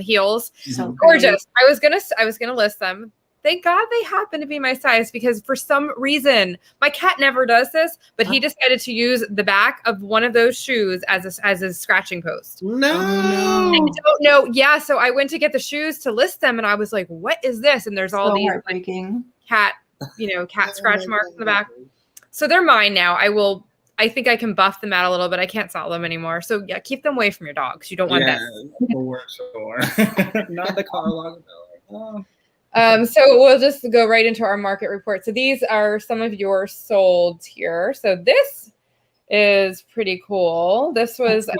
S2: heels. So gorgeous. I was gonna list them. Thank God they happen to be my size, because for some reason my cat never does this, but he decided to use the back of one of those shoes as a scratching post.
S3: No.
S2: I don't know. Yeah. So I went to get the shoes to list them, and I was like, "What is this?" And there's all these cat scratch marks in the back. So they're mine now. I think I can buff them out a little bit. I can't sell them anymore. So yeah, keep them away from your dogs. You don't want that.
S4: For sure. Not the Karl Lagerfeld.
S2: So we'll just go right into our market report. So these are some of your solds here. So this is pretty cool. This was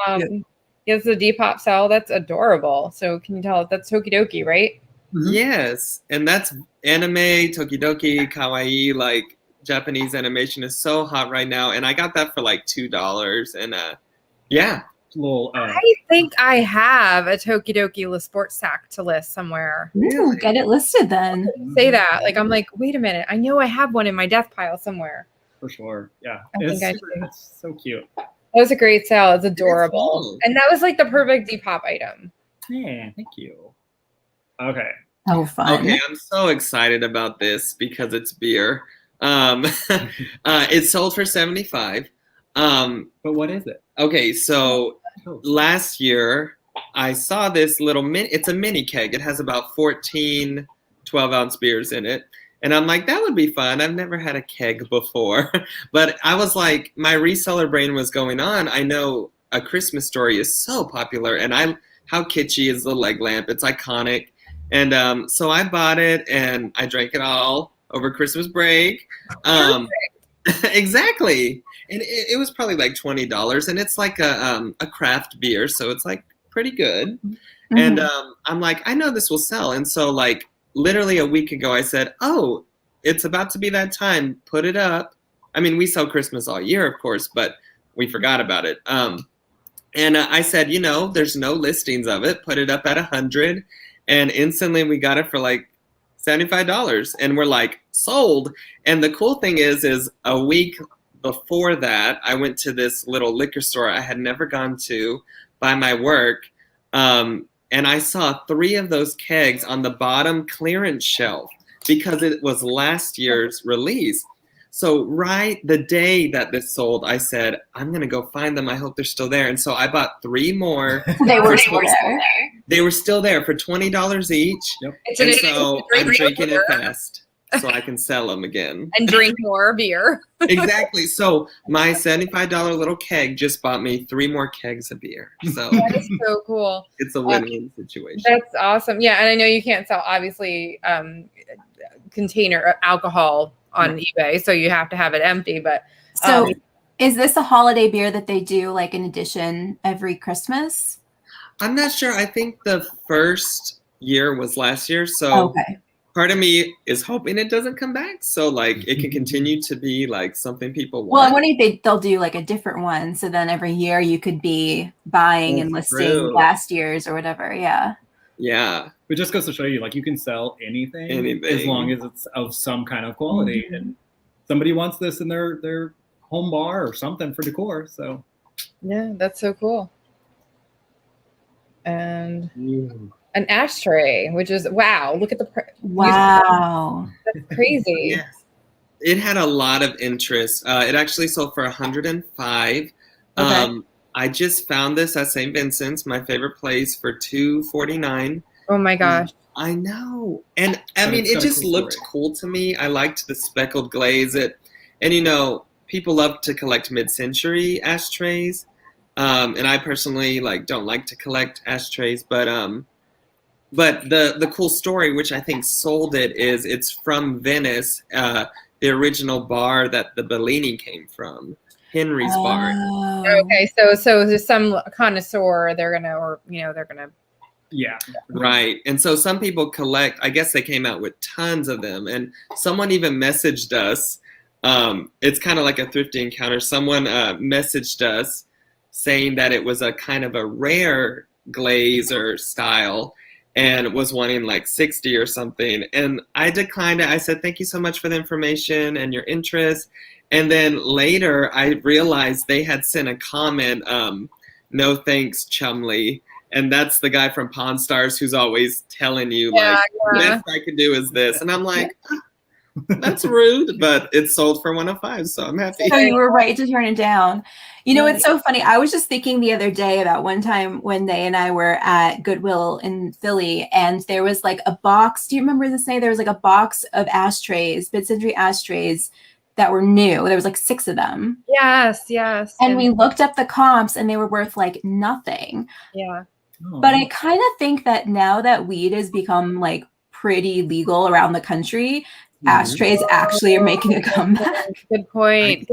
S2: it's a Depop sale. That's adorable. So can you tell that's Tokidoki, right?
S3: Yes, and that's anime, Tokidoki, kawaii, like Japanese animation is so hot right now, and I got that for like $2, and
S2: I think I have a Tokidoki sports tack to list somewhere.
S1: Ooh, get it listed then.
S2: Say that. Like, I'm like, wait a minute. I know I have one in my death pile somewhere.
S4: For sure. Yeah.
S2: It's
S4: so cute.
S2: That was a great sale. It's adorable. Cool. And that was like the perfect Depop item.
S4: Yeah, thank you. Okay.
S1: Oh, fun.
S3: Okay, I'm so excited about this because it's beer. It's sold for $75.
S4: But what is it?
S3: Okay, so last year I saw this little it's a mini keg. It has about 14 12-ounce beers in it. And I'm like, that would be fun. I've never had a keg before. But I was like, my reseller brain was going on. I know A Christmas Story is so popular, and how kitschy is the leg lamp? It's iconic. And so I bought it, and I drank it all over Christmas break. Exactly. And it was probably like $20, and it's like a craft beer, so it's like pretty good. Mm-hmm. And I'm like, I know this will sell. And so like literally a week ago, I said, oh, it's about to be that time. Put it up. I mean, we sell Christmas all year, of course, but we forgot about it. And I said, there's no listings of it. Put it up at 100, and instantly we got it for like $75, and we're like sold. And the cool thing is a week before that, I went to this little liquor store I had never gone to by my work, and I saw 3 of those kegs on the bottom clearance shelf because it was last year's release. So right the day that this sold, I said, I'm going to go find them. I hope they're still there. And so I bought 3 more.
S1: They were still there.
S3: They were still there for $20 each. Yep. And so I'm drinking it fast so I can sell them again.
S2: And drink more beer.
S3: Exactly. So my $75 little keg just bought me 3 more kegs of beer. So
S2: that is so cool.
S3: It's a win-win situation.
S2: That's awesome. Yeah. And I know you can't sell, obviously, container alcohol on eBay, so you have to have it empty. But
S1: so is this a holiday beer that they do like an edition every Christmas?
S3: I'm not sure. I think the first year was last year. So part of me is hoping it doesn't come back, so like it can continue to be like something people want.
S1: Well, I'm wondering if they'll do like a different one, so then every year you could be buying and listing last year's or whatever. Yeah.
S3: Yeah.
S4: It just goes to show you, like, you can sell anything as long as it's of some kind of quality. Mm-hmm. And somebody wants this in their home bar or something for decor. So
S2: yeah, that's so cool. And an ashtray, which is wow! Look at the
S1: wow,
S2: that's crazy.
S3: Yes. It had a lot of interest. It actually sold for $105. Okay. I just found this at St. Vincent's, my favorite place, for $249.
S2: Oh my gosh!
S3: I know, and I mean, it just looked cool to me. I liked the speckled glaze. And you know, people love to collect mid-century ashtrays. And I personally don't like to collect ashtrays, but the cool story, which I think sold it, is it's from Venice, the original bar that the Bellini came from, Henry's bar.
S2: Okay, so there's some connoisseur, they're gonna.
S4: Yeah.
S3: Right. And so some people collect, I guess they came out with tons of them, and someone even messaged us. It's kind of like a thrifty encounter. Someone messaged us saying that it was a kind of a rare glaze or style and was wanting 60 or something. And I declined it. I said, thank you so much for the information and your interest. And then later I realized they had sent a comment, no thanks, Chumley. And that's the guy from Pawn Stars who's always telling you, the best I can do is this. And I'm like, that's rude, but it sold for 105, so I'm happy.
S1: So you were right to turn it down. You know, it's so funny. I was just thinking the other day about one time when they and I were at Goodwill in Philly, and there was a box. Do you remember this day? There was a box of ashtrays, mid-century ashtrays that were new. There was 6 of them.
S2: Yes.
S1: And we looked up the comps, and they were worth nothing.
S2: Yeah.
S1: But I kind of think that now that weed has become pretty legal around the country, ashtrays actually are making a comeback.
S2: Good point.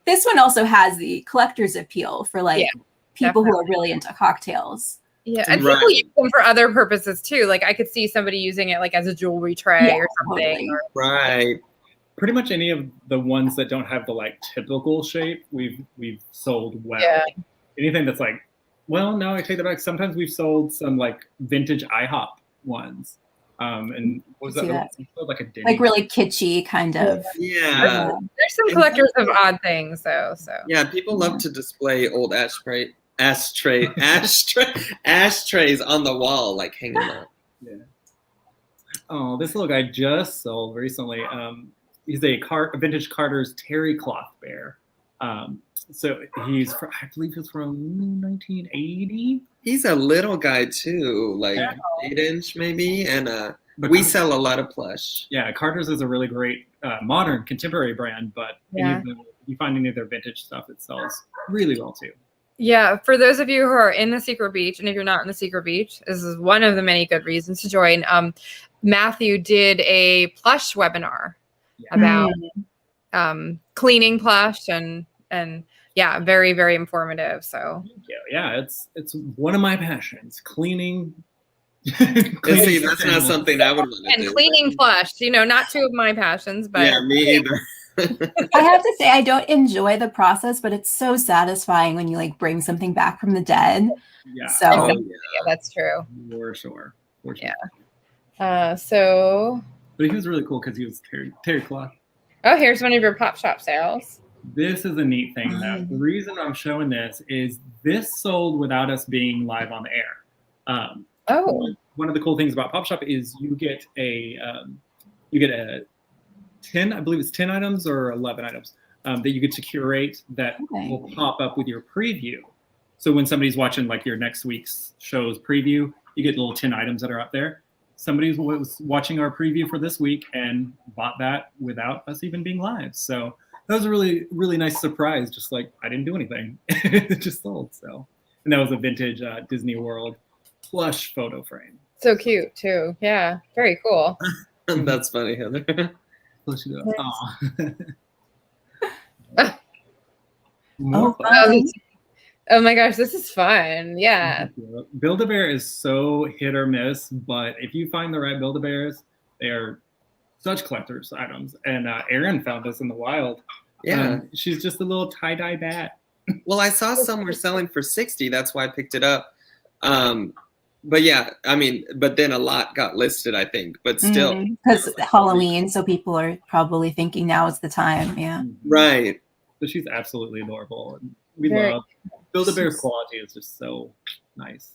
S1: This one also has the collector's appeal for people who are really into cocktails.
S2: Yeah, and people use them for other purposes too. I could see somebody using it as a jewelry tray or something.
S1: Totally.
S3: Right.
S4: Pretty much any of the ones that don't have the typical shape, we've sold well.
S2: Yeah.
S4: Anything that's well, no, I take that back. Sometimes we've sold some vintage IHOP ones. And what was that? A Denny.
S1: Really kitschy kind of.
S3: Yeah.
S2: There's some collectors of odd things though. So
S3: yeah, people love to display old ashtrays on the wall, hanging up.
S4: Yeah. Oh, this little guy just sold recently. He's a vintage Carter's terry cloth bear. So he's I believe he's from 1980.
S3: He's a little guy too, 8-inch maybe, and we sell a lot of plush.
S4: Yeah, Carter's is a really great modern contemporary brand, but if you find any of their vintage stuff, it sells really well too.
S2: Yeah, for those of you who are in the Secret Beach, and if you're not in the Secret Beach, this is one of the many good reasons to join. Matthew did a plush webinar about cleaning plush and yeah, very, very informative. So
S4: yeah, it's one of my passions, cleaning.
S3: See, that's not something I would want to do.
S2: And cleaning plush, not two of my passions, but
S3: yeah, me either.
S1: I have to say, I don't enjoy the process, but it's so satisfying when you
S2: bring something back from the dead.
S4: Yeah.
S1: So
S2: yeah, that's true.
S4: For sure.
S2: Yeah. So.
S4: But he was really cool because he was terry cloth.
S2: Oh, here's one of your pop shop sales.
S4: This is a neat thing, though. The reason I'm showing this is this sold without us being live on the air. One of the cool things about Pop Shop is you get a 10, I believe it's 10 items or 11 items that you get to curate that will pop up with your preview. So when somebody's watching your next week's show's preview, you get little 10 items that are up there. Somebody was watching our preview for this week and bought that without us even being live. So that was a really, really nice surprise. Just I didn't do anything. It just sold. So, and that was a vintage Disney World plush photo frame.
S2: So cute too. Yeah. Very cool.
S3: That's funny, Heather.
S4: More
S2: fun. Oh my gosh, this is fun. Yeah.
S4: Build-A-Bear is so hit or miss, but if you find the right Build-A-Bears, They are such collector's items. And Erin found this in the wild.
S3: Yeah.
S4: She's just a little tie-dye bat.
S3: Well, I saw some were selling for $60. That's why I picked it up. But yeah, I mean, but then a lot got listed, I think. But still,
S1: because Halloween, so people are probably thinking now is the time. Yeah,
S3: right.
S4: So she's absolutely adorable, and we love Build-A-Bear's quality is just so nice.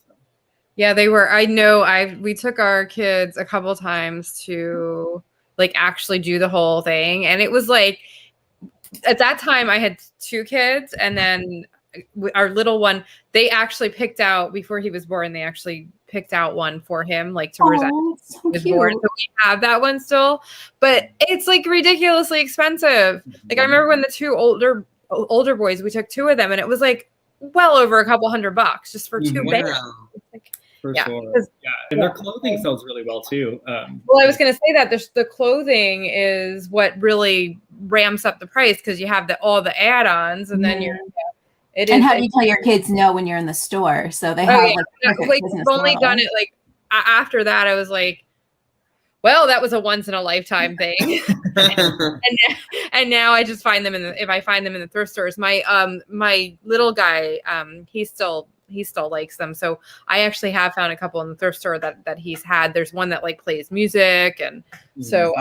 S2: Yeah, they were. I know. We took our kids a couple times to like actually do the whole thing, and it was like at that time I had 2 kids, and then our little one, they actually picked out before he was born. They actually picked out one for him, like to present.
S1: So
S2: he was born. So we have that one still, but it's like ridiculously expensive. Like I remember when the 2 older boys, we took 2 of them, and it was like well over a couple $100 just for 2 bears. Like,
S4: for sure. Yeah, and their clothing sells really well too.
S2: Well, I was going to say that the clothing is what really ramps up the price because you have all the add-ons, and then you're.
S1: And how do you tell your kids no when you're in the store? So they have
S2: like we've only done it like after that. I was like, well, that was a once in a lifetime thing. and now I just find them if I find them in the thrift stores. My little guy, he still likes them. So I actually have found a couple in the thrift store that he's had. There's one that like plays music, and so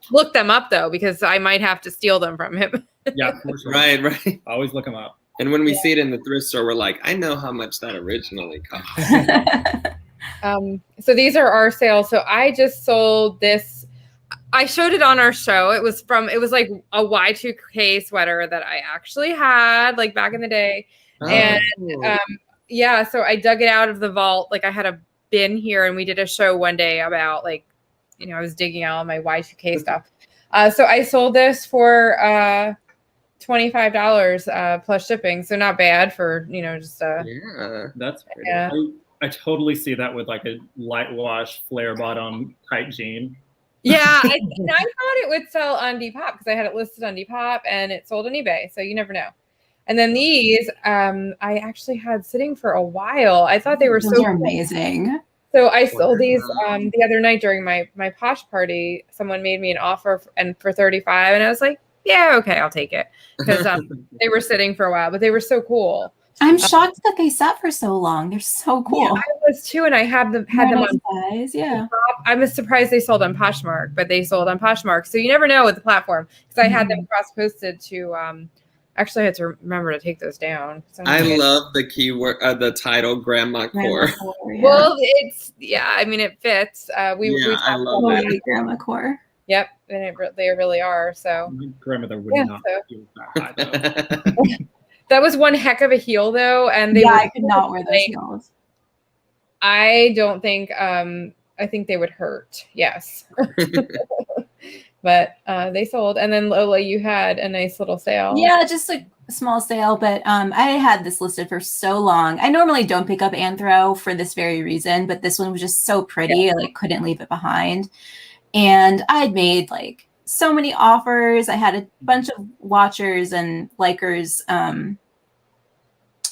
S2: look them up though because I might have to steal them from him.
S4: Yeah, for sure.
S3: Right.
S4: Always look them up.
S3: And when we see it in the thrift store, we're like, I know how much that originally cost.
S2: So these are our sales. So I just sold this. I showed it on our show. It was like a Y2K sweater that I actually had like back in the day. Oh. And so I dug it out of the vault. Like I had a bin here, and we did a show one day about like, I was digging out all my Y2K stuff. So I sold this for $25 plus shipping, so not bad for just
S4: that's pretty. Yeah. I totally see that with like a light wash flare bottom tight jean.
S2: Yeah, I thought it would sell on Depop because I had it listed on Depop and it sold on eBay, so you never know. And then these I actually had sitting for a while. I thought they were so
S1: amazing.
S2: So I sold these the other night during my Posh party. Someone made me an offer for $35, and I was like, yeah, okay, I'll take it because they were sitting for a while, but they were so cool.
S1: I'm shocked that they sat for so long. They're so cool. Yeah,
S2: I was too, and I had them on
S1: size. Yeah,
S2: I'm surprised they sold on Poshmark, but they sold on Poshmark. So you never know with the platform because I had them cross posted to. Actually, I had to remember to take those down.
S3: I love the keyword, the title, Grandma Core.
S2: Yeah. Well, I mean, it fits.
S3: I love that.
S1: Grandma Core.
S2: Yep, and they really are. So
S4: my grandmother would not feel that high, though.
S2: That was one heck of a heel, though, and
S1: I could not wear those heels.
S2: I don't think. I think they would hurt. Yes, but they sold. And then Lola, you had a nice little sale.
S1: Yeah, just a small sale, but I had this listed for so long. I normally don't pick up Anthro for this very reason, but this one was just so pretty. I couldn't leave it behind. And I'd made so many offers. I had a bunch of watchers and likers, and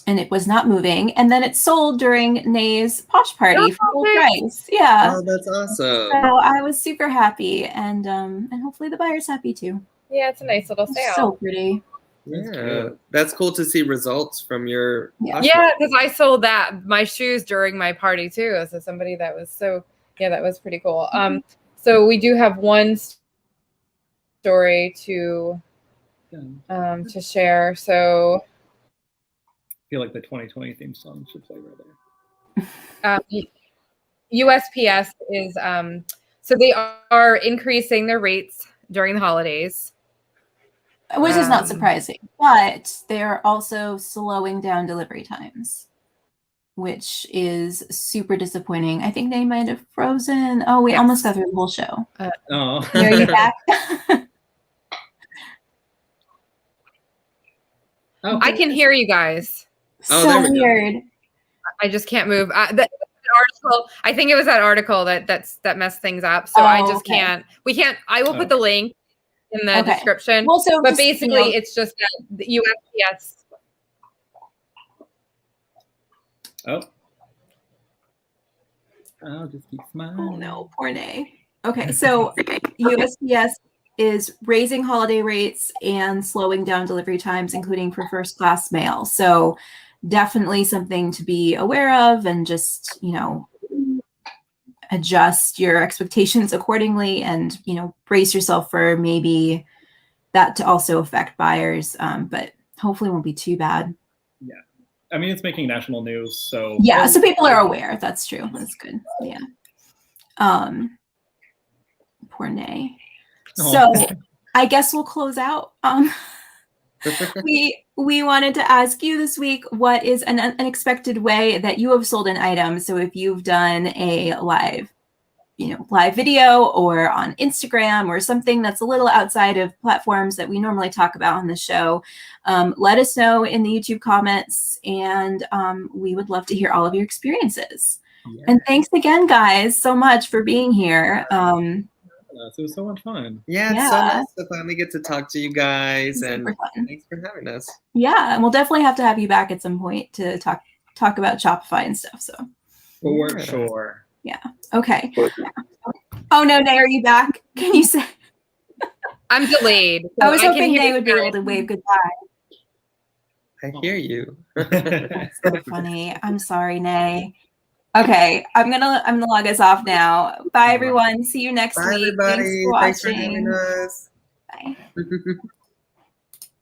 S1: it was not moving. And then it sold during Nay's Posh party for full price. Yeah.
S3: Oh, that's awesome.
S1: So I was super happy, and hopefully the buyer's happy too.
S2: Yeah, it's a nice little sale.
S1: So pretty.
S3: Yeah, that's cool to see results from your.
S2: Yeah, because I sold my shoes during my party too. So somebody that was that was pretty cool. So we do have one story to share. So
S4: I feel like the 2020 theme song should play right there.
S2: USPS is so they are increasing their rates during the holidays,
S1: which is not surprising, but they're also slowing down delivery times, which is super disappointing. I think they might have frozen. Oh, we almost got through the whole show. Are you back?
S2: I can hear you guys.
S1: So weird.
S2: I just can't move. That article. I think it was that article that messed things up. So I just can't. We can't. I will put the link in the description.
S1: Well, so
S2: but basically, it's just that the USPS.
S4: Oh. I'll just keep smiling.
S1: Oh no, poor Nay. Okay, so USPS is raising holiday rates and slowing down delivery times, including for first class mail. So definitely something to be aware of, and just, adjust your expectations accordingly, and, brace yourself for maybe that to also affect buyers. But hopefully it won't be too bad.
S4: Yeah. I mean, it's making national news, so.
S1: Yeah, so people are aware. That's true. That's good. Yeah. Poor Nay. So I guess we'll close out. We wanted to ask you this week, what is an unexpected way that you have sold an item? So if you've done a live video or on Instagram or something that's a little outside of platforms that we normally talk about on the show, let us know in the YouTube comments, and we would love to hear all of your experiences. Yeah. And thanks again, guys, so much for being here.
S4: It was so much fun.
S3: Yeah, it's so nice to finally get to talk to you guys, and thanks for having us.
S1: Yeah, and we'll definitely have to have you back at some point to talk about Shopify and stuff. So
S4: for sure.
S1: Yeah. Okay. Oh no, Nay, are you back? Can you say?
S2: I'm delayed.
S1: So I was hoping Nay would be able to wave goodbye.
S3: I hear you.
S1: That's so funny. I'm sorry, Nay. Okay, I'm gonna log us off now. Bye, everyone. See you next week.
S3: Bye, everybody.
S1: Thanks for watching.
S3: Thanks for having us.
S1: Bye.